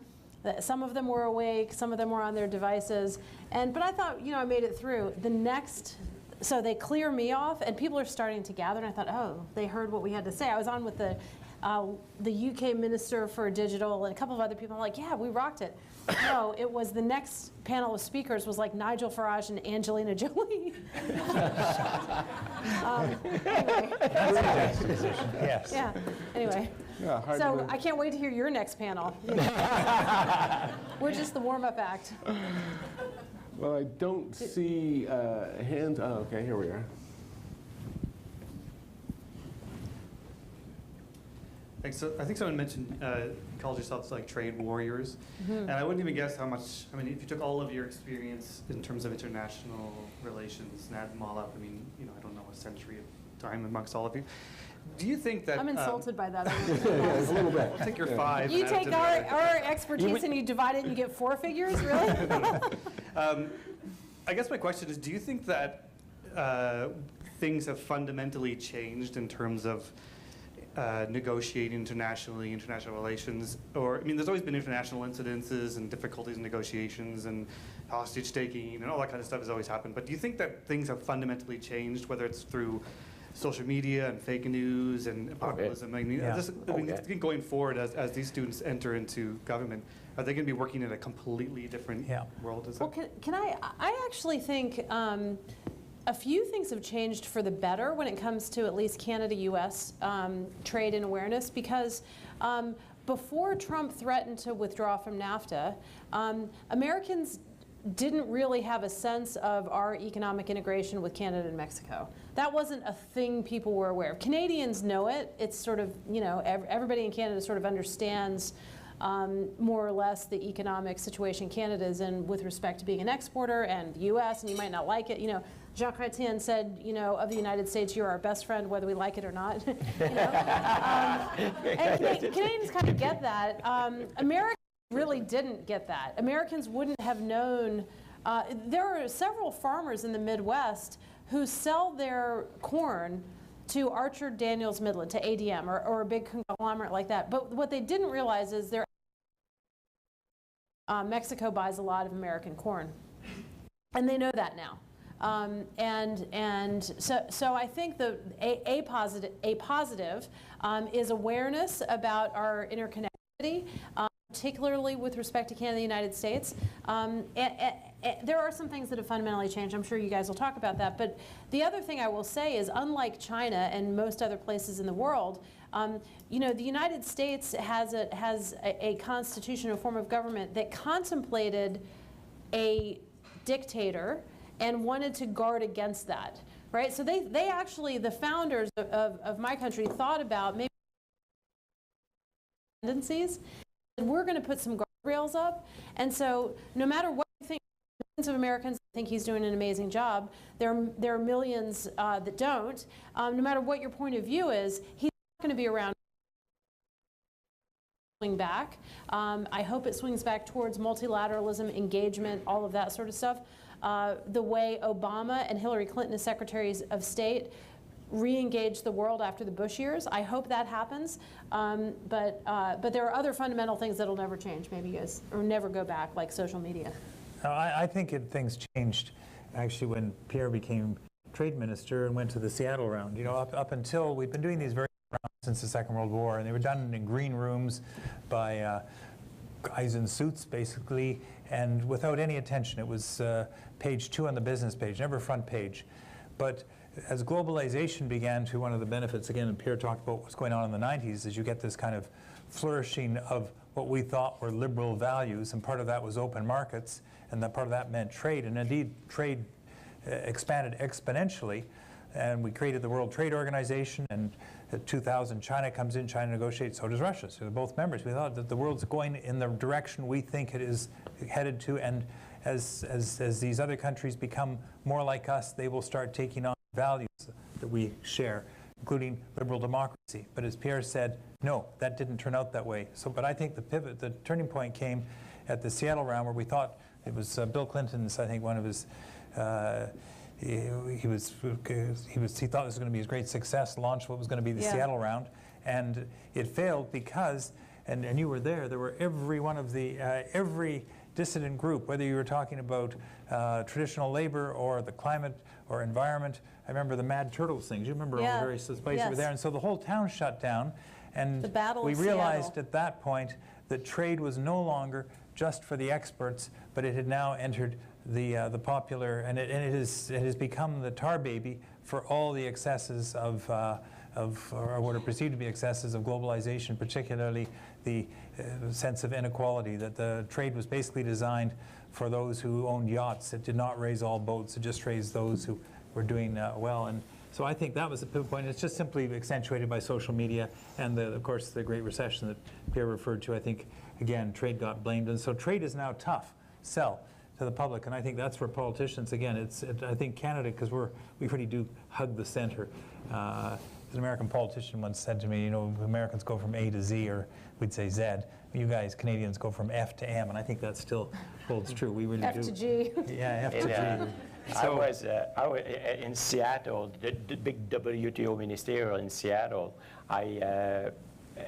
Some of them were awake. Some of them were on their devices. But I thought, you know, I made it through. So they clear me off, and people are starting to gather, and I thought, oh, they heard what we had to say. I was on with the UK Minister for Digital and a couple of other people. I'm like, yeah, we rocked it. No, it was the next panel of speakers was like Nigel Farage and Angelina Jolie. Anyway. Yes. Yeah, anyway. Yeah, so I can't wait to hear your next panel. We're just the warm-up act. Well, I don't see hands. Oh, okay, here we are. So I think someone mentioned, called yourselves like trade warriors. And I wouldn't even guess how much, I mean, if you took all of your experience in terms of international relations and add them all up, I mean, you know, I don't know, a century of time amongst all of you. Do you think that... I'm insulted by that. Yeah, a little bit. I'll take your 5. You take our expertise and you divide it and you get 4 figures, really? I guess my question is, do you think that things have fundamentally changed in terms of negotiating internationally, international relations? Or, I mean, there's always been international incidences and difficulties in negotiations and hostage taking and all that kind of stuff has always happened. But do you think that things have fundamentally changed, whether it's through social media and fake news and populism? I mean, going forward as these students enter into government, are they going to be working in a completely different world? Well, can I actually think a few things have changed for the better when it comes to at least Canada-U.S. Trade and awareness, because before Trump threatened to withdraw from NAFTA, Americans didn't really have a sense of our economic integration with Canada and Mexico. That wasn't a thing people were aware of. Canadians know it. It's sort of, you know, everybody in Canada sort of understands more or less the economic situation Canada is in with respect to being an exporter, and the U.S., and you might not like it. You know, Jacques Chrétien said, you know, of the United States, you're our best friend, whether we like it or not. You know? And Canadians kind of get that. Americans really didn't get that. Americans wouldn't have known. There are several farmers in the Midwest who sell their corn to Archer Daniels Midland, to ADM, or a big conglomerate like that. But what they didn't realize is Mexico buys a lot of American corn. And they know that now. So I think a positive is awareness about our interconnectivity, particularly with respect to Canada and the United States. There are some things that have fundamentally changed. I'm sure you guys will talk about that. But the other thing I will say is, unlike China and most other places in the world, you know, the United States has a constitution, a form of government that contemplated a dictator and wanted to guard against that, right? So they actually, the founders of my country, thought about maybe tendencies. We're going to put some guardrails up, and so no matter what you think, millions of Americans think he's doing an amazing job. There are millions that don't. No matter what your point of view is, he's not going to be around. Swing back. I hope it swings back towards multilateralism, engagement, all of that sort of stuff. The way Obama and Hillary Clinton as secretaries of state re-engage the world after the Bush years. I hope that happens, but there are other fundamental things that'll never change, maybe you guys, or never go back, like social media. I think things changed actually when Pierre became trade minister and went to the Seattle round. You know, up until, we've been doing these very rounds since the Second World War, and they were done in green rooms by guys in suits, basically, and without any attention. It was page 2 on the business page, never front page. But as globalization began to, one of the benefits, again, and Pierre talked about what's going on in the 90s, is you get this kind of flourishing of what we thought were liberal values, and part of that was open markets, and that part of that meant trade, and indeed trade expanded exponentially, and we created the World Trade Organization, and in 2000 China comes in, China negotiates, so does Russia, so they're both members. We thought that the world's going in the direction we think it is headed to, and as these other countries become more like us, they will start taking on values that we share, including liberal democracy. But as Pierre said, no, that didn't turn out that way. So, but I think the pivot, the turning point came at the Seattle round, where we thought it was Bill Clinton's, I think, one of his, he thought this was going to be his great success, launched what was going to be the Seattle round, and it failed because, and you were there were every one of the, every dissident group, whether you were talking about traditional labor or the climate or environment. I remember the Mad Turtles things. You remember all the various places were there, and so the whole town shut down, and we realized at that point that trade was no longer just for the experts, but it had now entered the popular, and it has become the tar baby for all the excesses of or what are perceived to be excesses of globalization, particularly the sense of inequality, that the trade was basically designed for those who owned yachts. It did not raise all boats. It just raised those who were doing well. And so I think that was the pivot point. It's just simply accentuated by social media and, of course, the Great Recession that Pierre referred to. I think, again, trade got blamed. And so trade is now tough sell to the public. And I think that's where politicians, again, I think Canada, because we really do hug the center. an American politician once said to me, you know, Americans go from A to Z, or we'd say Z. You guys, Canadians, go from F to M, and I think that still holds true. We really do. F to G. Yeah, F to G. I was in Seattle, the big WTO ministerial in Seattle. I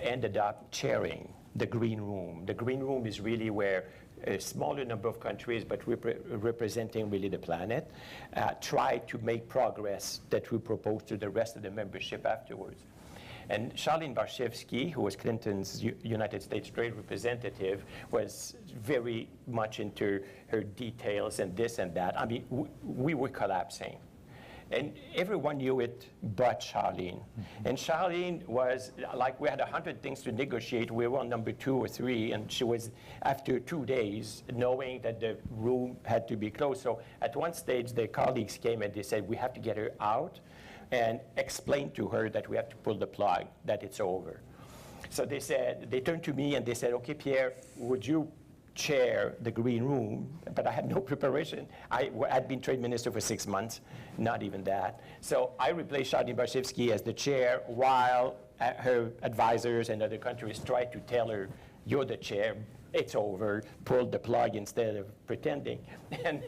ended up chairing the Green Room. The Green Room is really where a smaller number of countries, but representing really the planet, try to make progress that we propose to the rest of the membership afterwards. And Charlene Barshevsky, who was Clinton's United States Trade Representative, was very much into her details and this and that. I mean, we were collapsing. And everyone knew it but Charlene. And Charlene was, like, we had 100 things to negotiate. We were on number 2 or 3, and she was, after 2 days, knowing that the room had to be closed. So at one stage, their colleagues came and they said, we have to get her out and explain to her that we have to pull the plug, that it's over. So they said, they turned to me and they said, okay, Pierre, would you chair the Green Room? But I had no preparation. I had been trade minister for 6 months, not even that. So I replaced Charlene Barshevsky as the chair while her advisors and other countries tried to tell her, you're the chair, it's over, pull the plug instead of pretending. And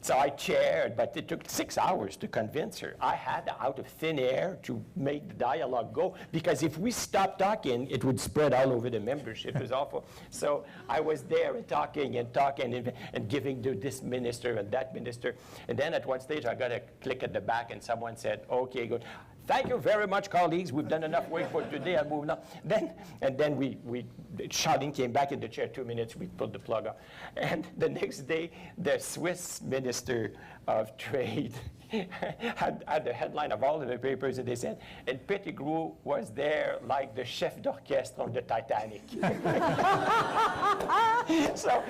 so I chaired, but it took 6 hours to convince her. I had out of thin air to make the dialogue go, because if we stopped talking, it would spread all over the membership. It was awful. So I was there and talking and giving to this minister and that minister. And then at one stage, I got a click at the back and someone said, okay, good. Thank you very much, colleagues. We've done enough work for today. I'm moving on. Then Charlene came back in the chair 2 minutes. We pulled the plug off. And the next day, the Swiss Minister of Trade had the headline of all of the papers, and they said, and Pettigrew was there like the chef d'orchestre on the Titanic. So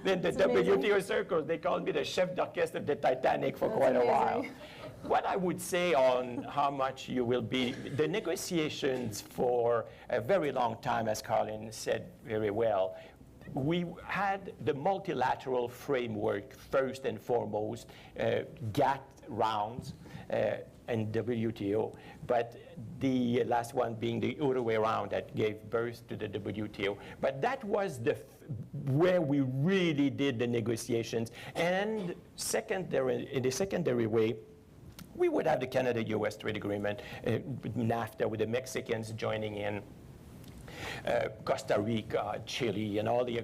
then the WTO circles, they called me the chef d'orchestre of the Titanic for quite a while. What I would say on how much you will be, the negotiations for a very long time, as Colin said very well, we had the multilateral framework first and foremost, GATT rounds and WTO, but the last one being the other way around that gave birth to the WTO. But that was where we really did the negotiations. And in the secondary way, we would have the Canada-US trade agreement, NAFTA, with the Mexicans joining in, Costa Rica, Chile, and all the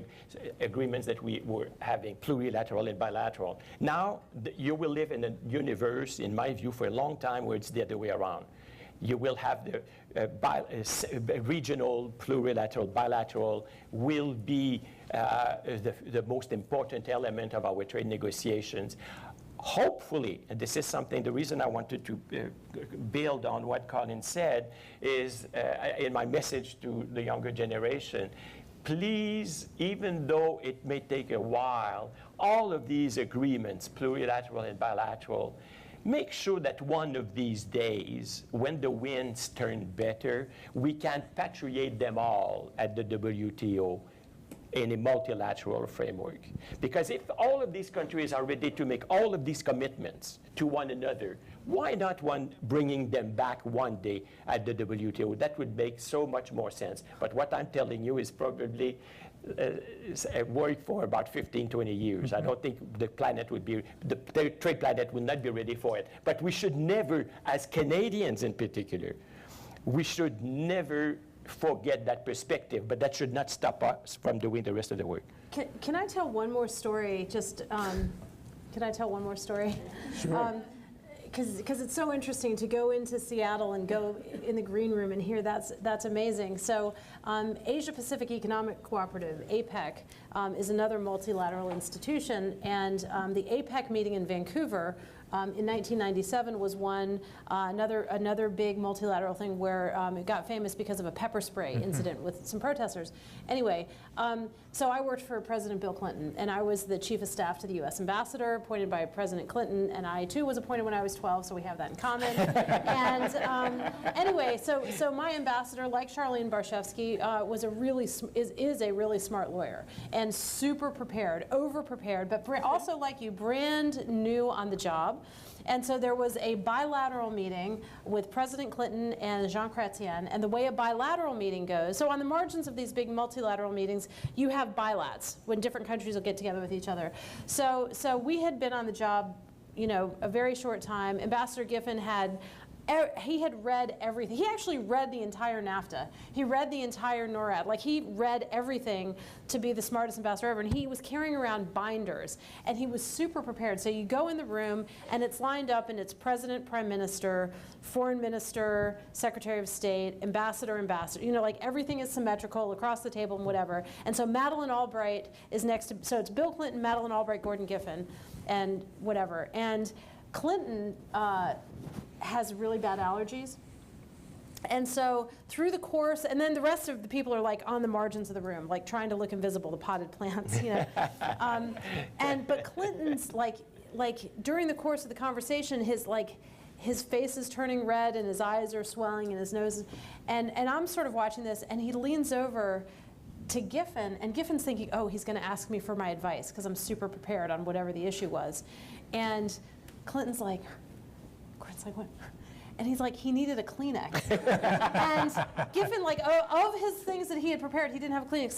agreements that we were having, plurilateral and bilateral. Now, you will live in a universe, in my view, for a long time where it's the other way around. You will have the regional, plurilateral, bilateral will be the most important element of our trade negotiations. Hopefully, and this is something, the reason I wanted to build on what Colin said is in my message to the younger generation, please, even though it may take a while, all of these agreements, plurilateral and bilateral, make sure that one of these days, when the winds turn better, we can patriate them all at the WTO in a multilateral framework. Because if all of these countries are ready to make all of these commitments to one another, why not bringing them back one day at the WTO? That would make so much more sense. But what I'm telling you is probably work for about 15, 20 years. I don't think the planet would be, the trade planet would not be ready for it. But we should never, as Canadians in particular, we should never forget that perspective, but that should not stop us from doing the rest of the work. Can I tell one more story? Just, can I tell one more story? Sure. Because it's so interesting to go into Seattle and go in the Green Room and hear that's amazing. So Asia Pacific Economic Cooperative, APEC, is another multilateral institution, and the APEC meeting in Vancouver in 1997 was one, another big multilateral thing where it got famous because of a pepper spray incident with some protesters. Anyway, so I worked for President Bill Clinton, and I was the chief of staff to the U.S. ambassador, appointed by President Clinton, and I too was appointed when I was 12, so we have that in common. And anyway, so my ambassador, like Charlene Barshevsky, is a really smart lawyer, and super prepared, over-prepared, but also, like you, brand new on the job. And so there was a bilateral meeting with President Clinton and Jean Chrétien, and the way a bilateral meeting goes, so on the margins of these big multilateral meetings, you have bilats, when different countries will get together with each other. So we had been on the job, you know, a very short time. Ambassador Giffen had read everything. He actually read the entire NAFTA. He read the entire NORAD. Like, he read everything to be the smartest ambassador ever. And he was carrying around binders. And he was super prepared. So you go in the room, and it's lined up, and it's President, Prime Minister, Foreign Minister, Secretary of State, Ambassador. You know, like, everything is symmetrical across the table and whatever. And so Madeleine Albright is next to, so it's Bill Clinton, Madeleine Albright, Gordon Giffen, and whatever. And Clinton has really bad allergies. And so through the course, and then the rest of the people are like on the margins of the room, like trying to look invisible, the potted plants, you know. But Clinton's like during the course of the conversation, his face is turning red and his eyes are swelling and his nose, and I'm sort of watching this, and he leans over to Giffen, and Giffen's thinking, oh, he's gonna ask me for my advice because I'm super prepared on whatever the issue was. And Clinton's like, what? And he's like, he needed a Kleenex. And Giffen, like, of his things that he had prepared, he didn't have a Kleenex.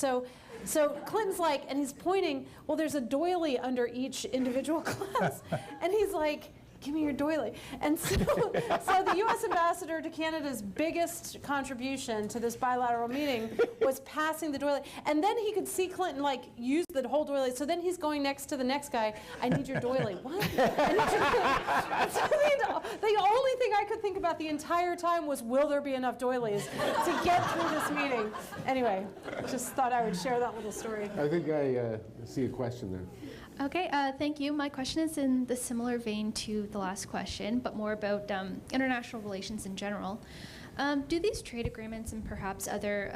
So Clinton's like, and he's pointing, well, there's a doily under each individual glass. And he's like, give me your doily. And so the U.S. ambassador to Canada's biggest contribution to this bilateral meeting was passing the doily. And then he could see Clinton like use the whole doily. So then he's going next to the next guy. I need your doily. What? And so the only thing I could think about the entire time was, will there be enough doilies to get through this meeting? Anyway, just thought I would share that little story. I think I see a question there. Okay, thank you. My question is in the similar vein to the last question, but more about international relations in general. Do these trade agreements and perhaps other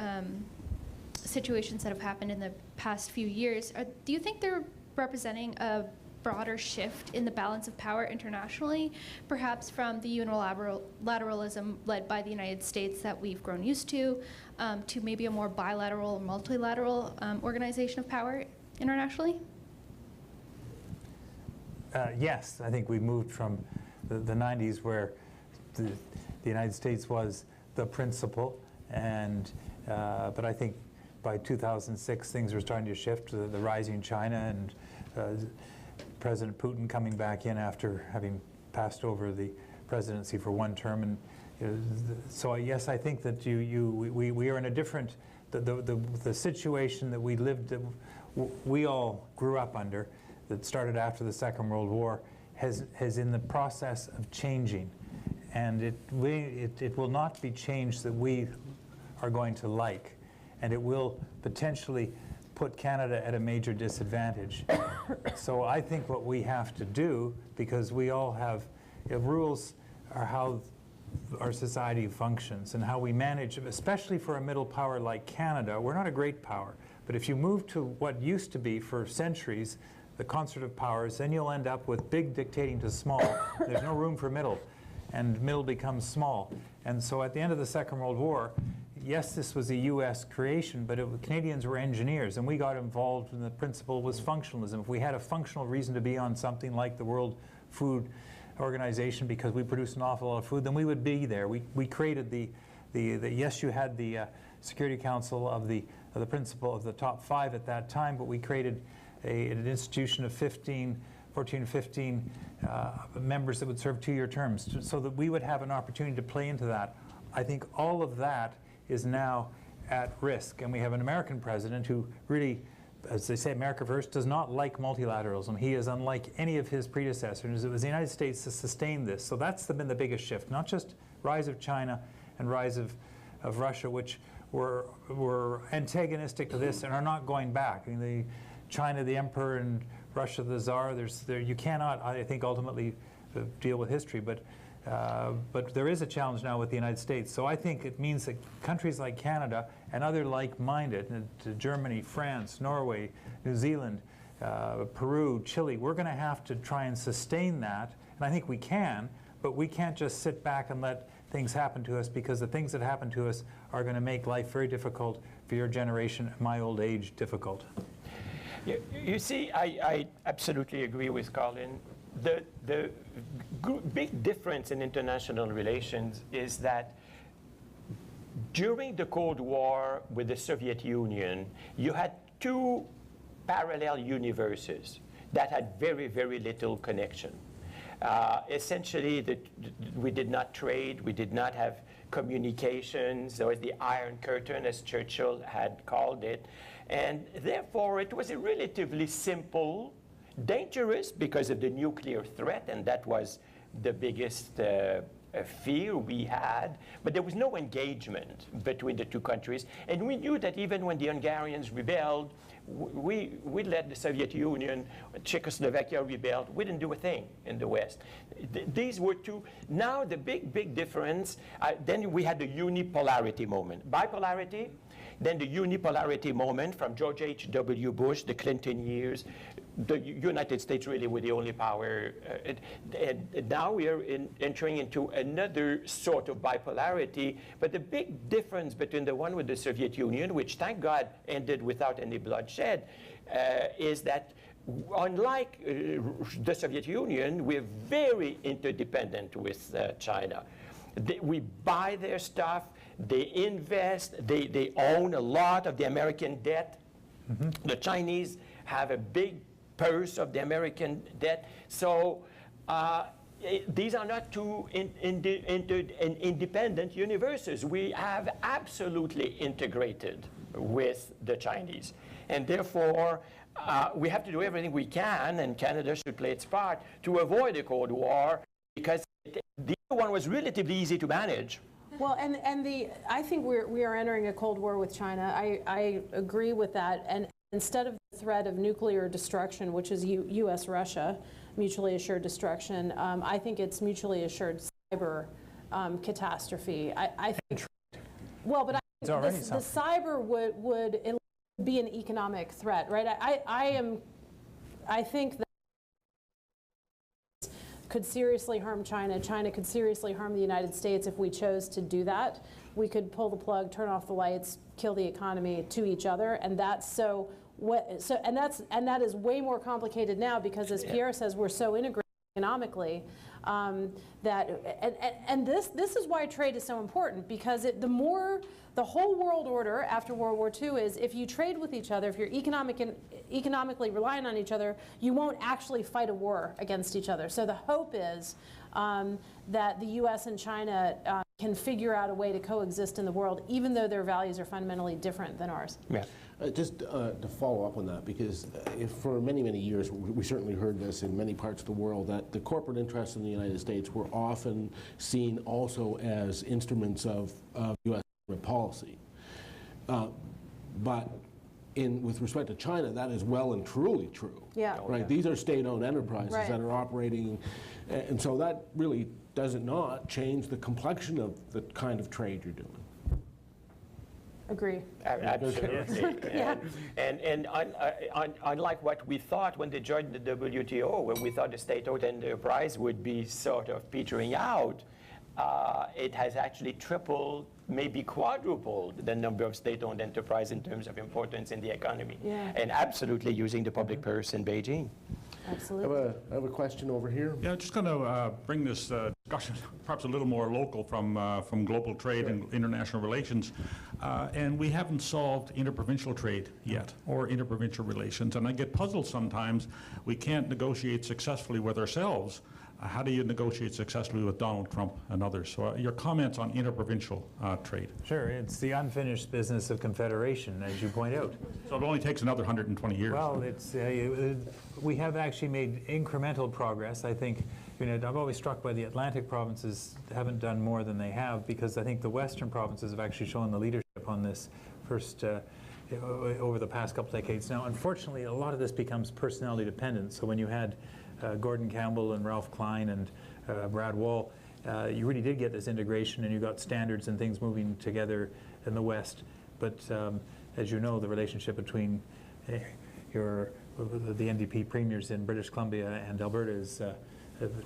situations that have happened in the past few years, do you think they're representing a broader shift in the balance of power internationally, perhaps from the unilateralism led by the United States that we've grown used to maybe a more bilateral, multilateral organization of power internationally? Yes, I think we moved from the 90s where the United States was the principal, and but I think by 2006 things were starting to shift to the rising China and President Putin coming back in after having passed over the presidency for one term. And so yes, I think that we are in a different, the situation that we lived, that we all grew up under, that started after the Second World War, has in the process of changing, and it will not be changed that we are going to like, and it will potentially put Canada at a major disadvantage. So I think what we have to do, because we all have rules, are how our society functions and how we manage, especially for a middle power like Canada. We're not a great power, but if you move to what used to be for centuries the concert of powers, then you'll end up with big dictating to small. There's no room for middle, and middle becomes small. And so at the end of the Second World War, yes, this was a U.S. creation, but Canadians were engineers, and we got involved, and the principle was functionalism. If we had a functional reason to be on something like the World Food Organization because we produced an awful lot of food, then we would be there. We created yes, you had the Security Council of the principle of the top 5 at that time, but we created an institution of 14 or 15 members that would serve 2-year terms, so that we would have an opportunity to play into that. I think all of that is now at risk, and we have an American president who really, as they say, America first, does not like multilateralism. He is unlike any of his predecessors. It was the United States that sustained this. So that's been the biggest shift, not just rise of China and rise of Russia, which were antagonistic to this and are not going back. I mean, China, the emperor, and Russia, the czar. You cannot, I think, ultimately deal with history, but there is a challenge now with the United States. So I think it means that countries like Canada and other like-minded, Germany, France, Norway, New Zealand, Peru, Chile, we're going to have to try and sustain that. And I think we can, but we can't just sit back and let things happen to us, because the things that happen to us are going to make life very difficult for your generation, my old age difficult. You see, I absolutely agree with Colin. The big difference in international relations is that during the Cold War with the Soviet Union, you had two parallel universes that had very, very little connection. Essentially, we did not trade, we did not have communications. There was the Iron Curtain, as Churchill had called it. And therefore, it was a relatively simple, dangerous because of the nuclear threat, and that was the biggest fear we had, but there was no engagement between the two countries. And we knew that even when the Hungarians rebelled, we let the Soviet Union, Czechoslovakia rebelled. We didn't do a thing in the West. These were two. Now the big difference, then we had the unipolarity moment. Bipolarity, then the unipolarity moment from George H.W. Bush, the Clinton years. The United States really were the only power. And now we are entering into another sort of bipolarity. But the big difference between the one with the Soviet Union, which thank God ended without any bloodshed, is that unlike the Soviet Union, we're very interdependent with China. We buy their stuff, they invest, they own a lot of the American debt. Mm-hmm. The Chinese have a big purse of the American debt. So these are not two independent universes. We have absolutely integrated with the Chinese. And therefore, we have to do everything we can, and Canada should play its part, to avoid a Cold War, because the other one was relatively easy to manage. Well, I think we are entering a Cold War with China. I agree with that. And instead of the threat of nuclear destruction, which is U.S.-Russia, mutually assured destruction, I think it's mutually assured cyber catastrophe. I think, well, but I think the cyber would be an economic threat, right? I think that could seriously harm China. China could seriously harm the United States if we chose to do that. We could pull the plug, turn off the lights, kill the economy to each other, and that is way more complicated now because, as Pierre says, we're so integrated economically this is why trade is so important, because the whole world order after World War II is if you trade with each other, if you're economically reliant on each other, you won't actually fight a war against each other. So the hope is that the U.S. and China can figure out a way to coexist in the world, even though their values are fundamentally different than ours. Yeah. Just to follow up on that, because for many, many years, we certainly heard this in many parts of the world, that the corporate interests in the United States were often seen also as instruments of U.S. policy. But with respect to China, that is well and truly true. Yeah. Right? Yeah. These are state-owned enterprises right. that are operating, and so that really does not change the complexion of the kind of trade you're doing. Agree. Absolutely. Yeah. And unlike what we thought when they joined the WTO, where we thought the state-owned enterprise would be sort of petering out, it has actually tripled, maybe quadrupled the number of state-owned enterprise in terms of importance in the economy. Yeah. And absolutely using the public purse in Beijing. Absolutely. I have a question over here. Yeah, just going to bring this discussion perhaps a little more local from global trade and international relations. And we haven't solved interprovincial trade yet, or interprovincial relations. And I get puzzled sometimes. We can't negotiate successfully with ourselves. How do you negotiate successfully with Donald Trump and others? So your comments on interprovincial trade. Sure, it's the unfinished business of confederation, as you point out. So it only takes another 120 years. Well, we have actually made incremental progress. I think, I'm always struck by the Atlantic provinces haven't done more than they have, because I think the Western provinces have actually shown the leadership on this first over the past couple decades. Now, unfortunately, a lot of this becomes personality dependent. So when you had Gordon Campbell and Ralph Klein and Brad Wall, you really did get this integration, and you got standards and things moving together in the West. But as you know, the relationship between the NDP premiers in British Columbia and Alberta is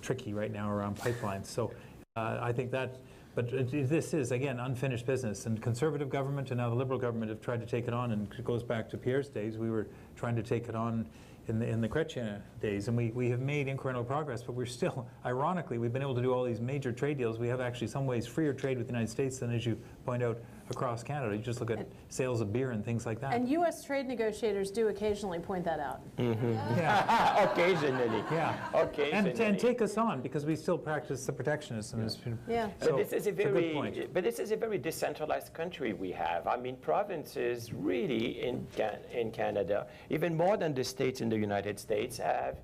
tricky right now around pipelines. So I think that, But this is, again, unfinished business. And Conservative government and now the Liberal government have tried to take it on, and it goes back to Pierre's days. We were trying to take it on in the Chrétien days, and we have made incremental progress, but we're still, ironically, we've been able to do all these major trade deals. We have actually some ways freer trade with the United States than, as you point out, across Canada. You just look at sales of beer and things like that. And U.S. trade negotiators do occasionally point that out. Yeah. Occasionally. Yeah. Occasionally. And take us on, because we still practice the protectionism. Yeah. So, But this is a it's a good point. this is a very decentralized country we have. I mean, provinces really in Canada, even more than the states in the United States, have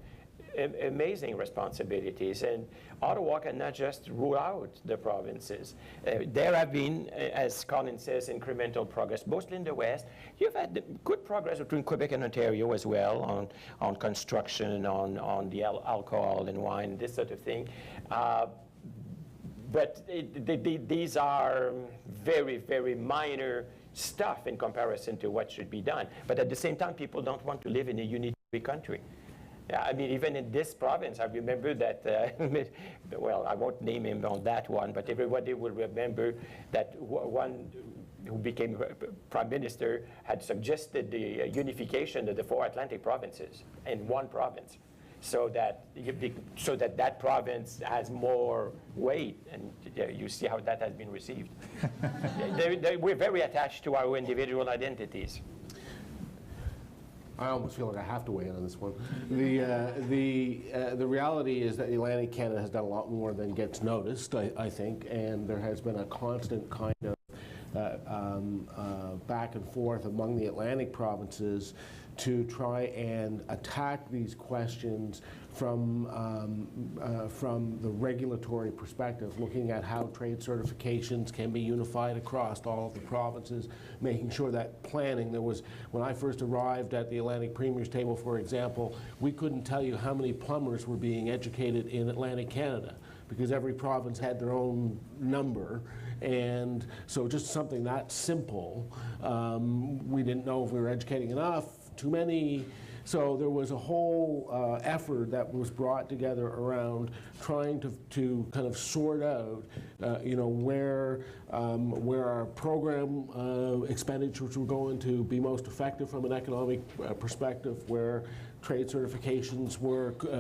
amazing responsibilities, and Ottawa cannot just rule out the provinces. There have been, as Colin says, incremental progress, mostly in the West. You've had good progress between Quebec and Ontario as well on construction, on the alcohol and wine, this sort of thing. But these are very, very minor stuff in comparison to what should be done. But at the same time, people don't want to live in a unitary country. Yeah, I mean, even in this province, I remember that, well, I won't name him on that one, but everybody will remember that one who became prime minister had suggested the unification of the 4 Atlantic provinces in one province, so that that province has more weight, and you see how that has been received. We're very attached to our individual identities. I almost feel like I have to weigh in on this one. The reality is that Atlantic Canada has done a lot more than gets noticed, I think, and there has been a constant kind of back and forth among the Atlantic provinces to try and attack these questions from the regulatory perspective, looking at how trade certifications can be unified across all of the provinces, making sure that planning, when I first arrived at the Atlantic Premier's table, for example, we couldn't tell you how many plumbers were being educated in Atlantic Canada, because every province had their own number. And so just something that simple, we didn't know if we were educating enough, too many. So there was a whole effort that was brought together around trying to kind of sort out, where our program expenditures were going to be most effective from an economic perspective, where trade certifications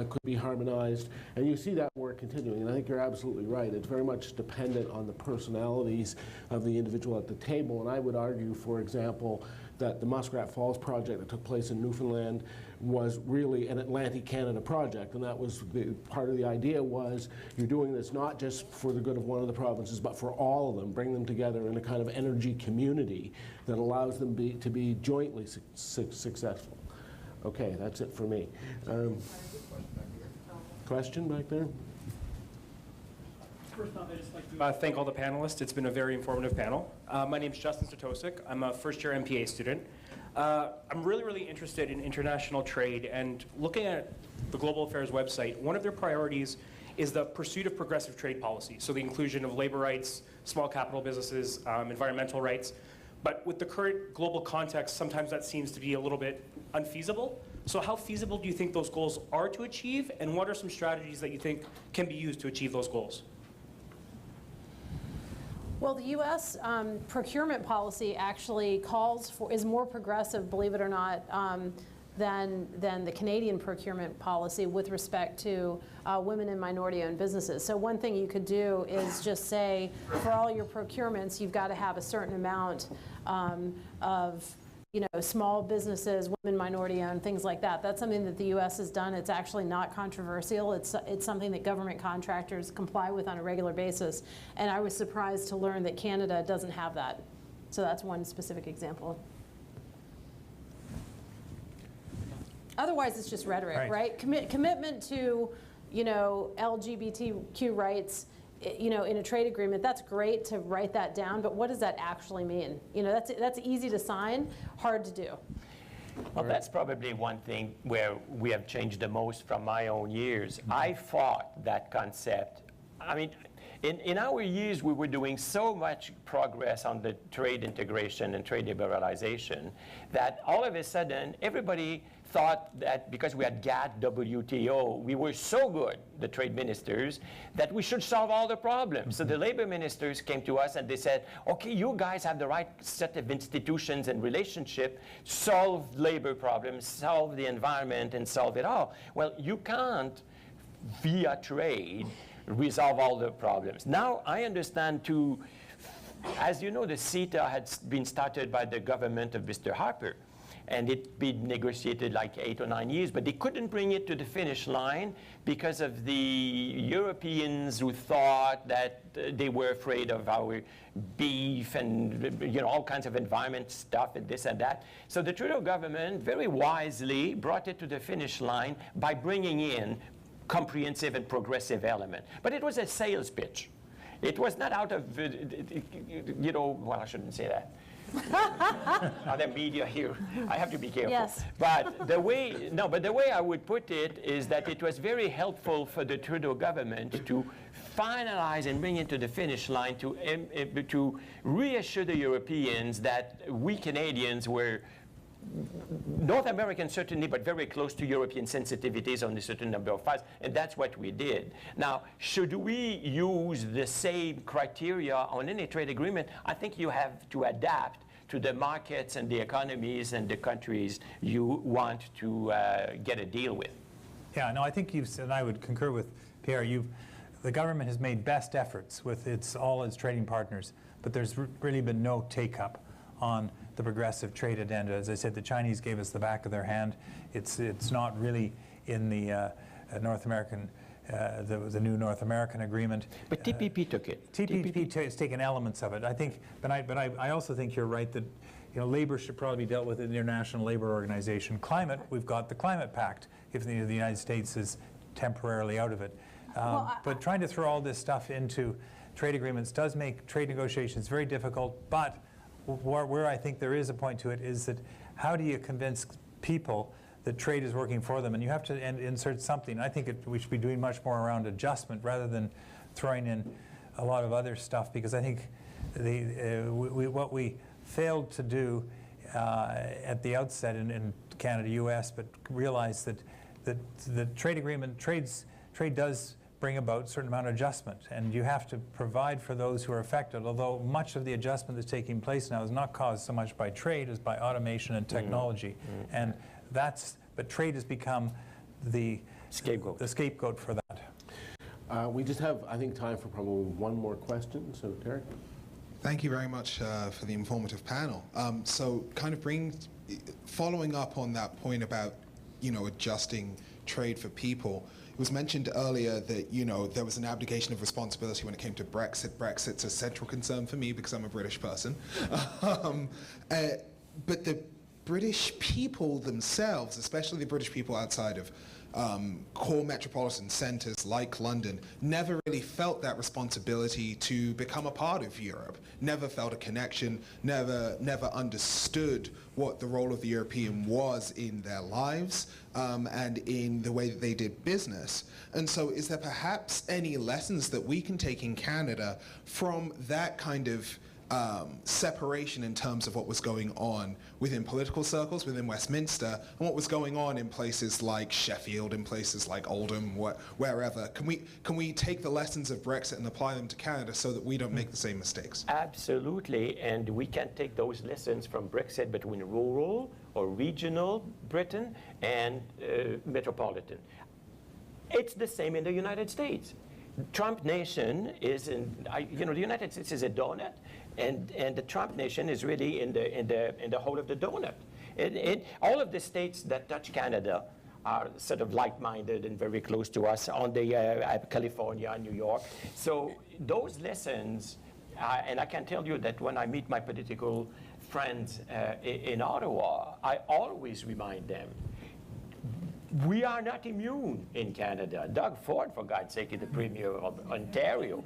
could be harmonized, and you see that work continuing. And I think you're absolutely right. It's very much dependent on the personalities of the individual at the table. And I would argue, for example, that the Muskrat Falls project that took place in Newfoundland was really an Atlantic Canada project, and that was part of the idea was you're doing this not just for the good of one of the provinces, but for all of them, bring them together in a kind of energy community that allows them to be jointly successful. Okay, that's it for me. Question back there? First off, I'd just like to thank all the panelists. It's been a very informative panel. My name is Justin Stotosik. I'm a first-year MPA student. I'm really interested in international trade, and looking at the Global Affairs website, one of their priorities is the pursuit of progressive trade policy, so the inclusion of labor rights, small capital businesses, environmental rights. But with the current global context, sometimes that seems to be a little bit unfeasible. So how feasible do you think those goals are to achieve, and what are some strategies that you think can be used to achieve those goals? Well, the U.S. Procurement policy actually is more progressive, believe it or not, than the Canadian procurement policy with respect to women and minority-owned businesses. So one thing you could do is just say, for all your procurements, you've got to have a certain amount of small businesses, women, minority-owned, things like that. That's something that the U.S. has done. It's actually not controversial. It's something that government contractors comply with on a regular basis. And I was surprised to learn that Canada doesn't have that. So that's one specific example. Otherwise, it's just rhetoric, right? Commitment to, LGBTQ rights, in a trade agreement, that's great to write that down, but what does that actually mean? That's easy to sign, hard to do. Well, that's probably one thing where we have changed the most from my own years. I fought that concept. I mean, in our years, we were doing so much progress on the trade integration and trade liberalization that all of a sudden, everybody thought that because we had GATT, WTO, we were so good, the trade ministers, that we should solve all the problems. So the labor ministers came to us and they said, okay, you guys have the right set of institutions and relationship, solve labor problems, solve the environment, and solve it all. Well, you can't, via trade, resolve all the problems. Now, I understand too, as you know, the CETA had been started by the government of Mr. Harper, and it been negotiated like 8 or 9 years, but they couldn't bring it to the finish line because of the Europeans who thought that they were afraid of our beef and all kinds of environment stuff and this and that. So the Trudeau government very wisely brought it to the finish line by bringing in comprehensive and progressive element. But it was a sales pitch. It was not out of, well, I shouldn't say that. Other media here, I have to be careful. Yes. But the way I would put it is that it was very helpful for the Trudeau government to finalize and bring it to the finish line to reassure the Europeans that we Canadians were North American certainly, but very close to European sensitivities on a certain number of files, and that's what we did. Now, should we use the same criteria on any trade agreement? I think you have to adapt to the markets and the economies and the countries you want to get a deal with. Yeah, no, I think you've said, and I would concur with Pierre, the government has made best efforts with all its trading partners, but there's really been no take-up on the progressive trade agenda. As I said, the Chinese gave us the back of their hand. It's not really in the North American, the new North American agreement. But TPP took it. TPP has taken elements of it. I think, but I also think you're right that labor should probably be dealt with in the International Labor Organization. Climate, we've got the Climate Pact. If the United States is temporarily out of it, but trying to throw all this stuff into trade agreements does make trade negotiations very difficult. But where I think there is a point to it is that how do you convince people that trade is working for them? And you have to insert something. I think we should be doing much more around adjustment rather than throwing in a lot of other stuff, because I think what we failed to do at the outset in Canada, US, but realize that the trade agreement, trade does bring about a certain amount of adjustment, and you have to provide for those who are affected, although much of the adjustment that's taking place now is not caused so much by trade as by automation and technology. And but trade has become the scapegoat for that. We just have, I think, time for probably one more question, so Terry. Thank you very much for the informative panel. So kind of following up on that point about, adjusting trade for people, it was mentioned earlier that, there was an abdication of responsibility when it came to Brexit. Brexit's a central concern for me because I'm a British person. But the British people themselves, especially the British people outside of core metropolitan centres like London, never really felt that responsibility to become a part of Europe, never felt a connection, never understood what the role of the European was in their lives and in the way that they did business. And so is there perhaps any lessons that we can take in Canada from that kind of separation in terms of what was going on within political circles, within Westminster, and what was going on in places like Sheffield, in places like Oldham, wherever? Can we take the lessons of Brexit and apply them to Canada so that we don't make the same mistakes? Absolutely, and we can take those lessons from Brexit between rural or regional Britain and metropolitan. It's the same in the United States. Trump Nation is the United States is a donut, and the Trump Nation is really in the whole of the donut. All of the states that touch Canada are sort of like-minded and very close to us on the California and New York. So those lessons, and I can tell you that when I meet my political friends in Ottawa, I always remind them, we are not immune in Canada. Doug Ford, for God's sake, is the Premier of Ontario.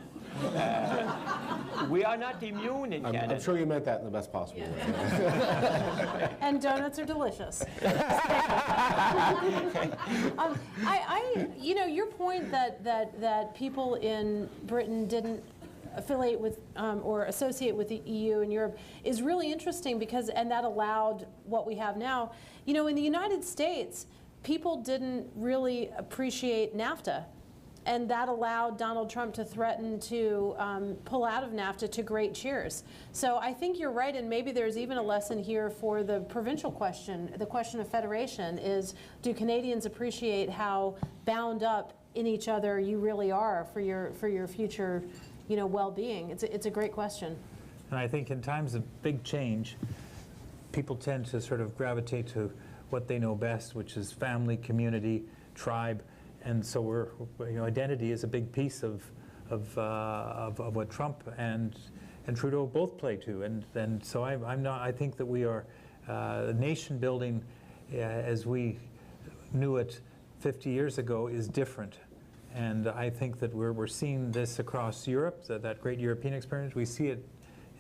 We are not immune in Canada. I'm sure you meant that in the best possible way. And donuts are delicious. Your point that people in Britain didn't affiliate with or associate with the EU and Europe is really interesting because, and that allowed what we have now. You know, in the United States, people didn't really appreciate NAFTA. And that allowed Donald Trump to threaten to pull out of NAFTA to great cheers. So I think you're right, and maybe there's even a lesson here for the provincial question. The question of federation is, do Canadians appreciate how bound up in each other you really are for your future, you know, well-being? It's a great question. And I think in times of big change, people tend to sort of gravitate to what they know best, which is family, community, tribe. And so identity is a big piece of what Trump and Trudeau both play to. And so I think that we are nation building as we knew it 50 years ago is different. And I think that we're seeing this across Europe, that great European experience. We see it,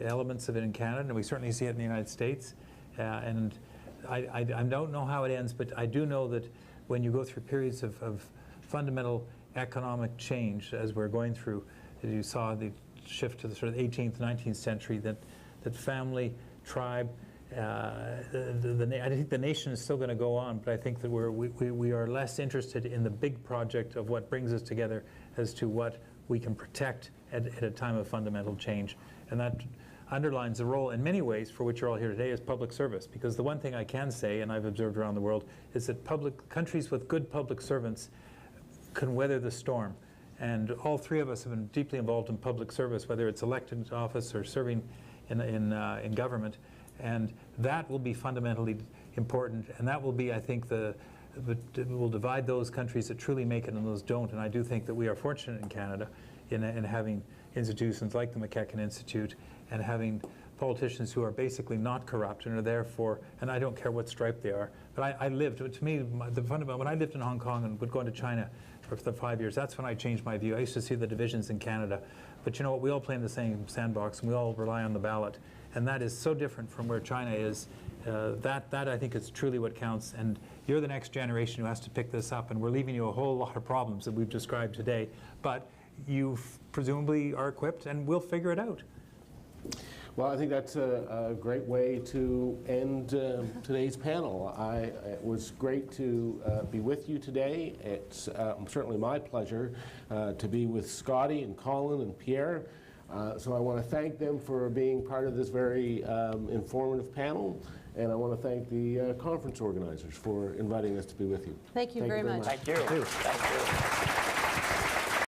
elements of it in Canada, and we certainly see it in the United States. And I don't know how it ends, but I do know that when you go through periods of fundamental economic change, as we're going through, as you saw the shift to the sort of 18th, 19th century, that family, tribe, I think the nation is still going to go on, but I think that we are less interested in the big project of what brings us together as to what we can protect at a time of fundamental change. And that underlines the role in many ways for which you're all here today is public service. Because the one thing I can say, and I've observed around the world, is that countries with good public servants can weather the storm. And all three of us have been deeply involved in public service, whether it's elected to office or serving in government. And that will be fundamentally important. And that will be, I think, will divide those countries that truly make it and those don't. And I do think that we are fortunate in Canada in having institutions like the MacEachen Institute and having politicians who are basically not corrupt and are there for, and I don't care what stripe they are, but I lived, to me, when I lived in Hong Kong and would go into China for the 5 years, that's when I changed my view. I used to see the divisions in Canada, but you know what, we all play in the same sandbox and we all rely on the ballot, and that is so different from where China is. That I think is truly what counts, and you're the next generation who has to pick this up, and we're leaving you a whole lot of problems that we've described today, but you presumably are equipped and we'll figure it out. Well, I think that's a great way to end today's panel. It was great to be with you today. It's certainly my pleasure to be with Scotty and Colin and Pierre. So I want to thank them for being part of this very informative panel. And I want to thank the conference organizers for inviting us to be with you. Thank you very much. Thank you. Thank you.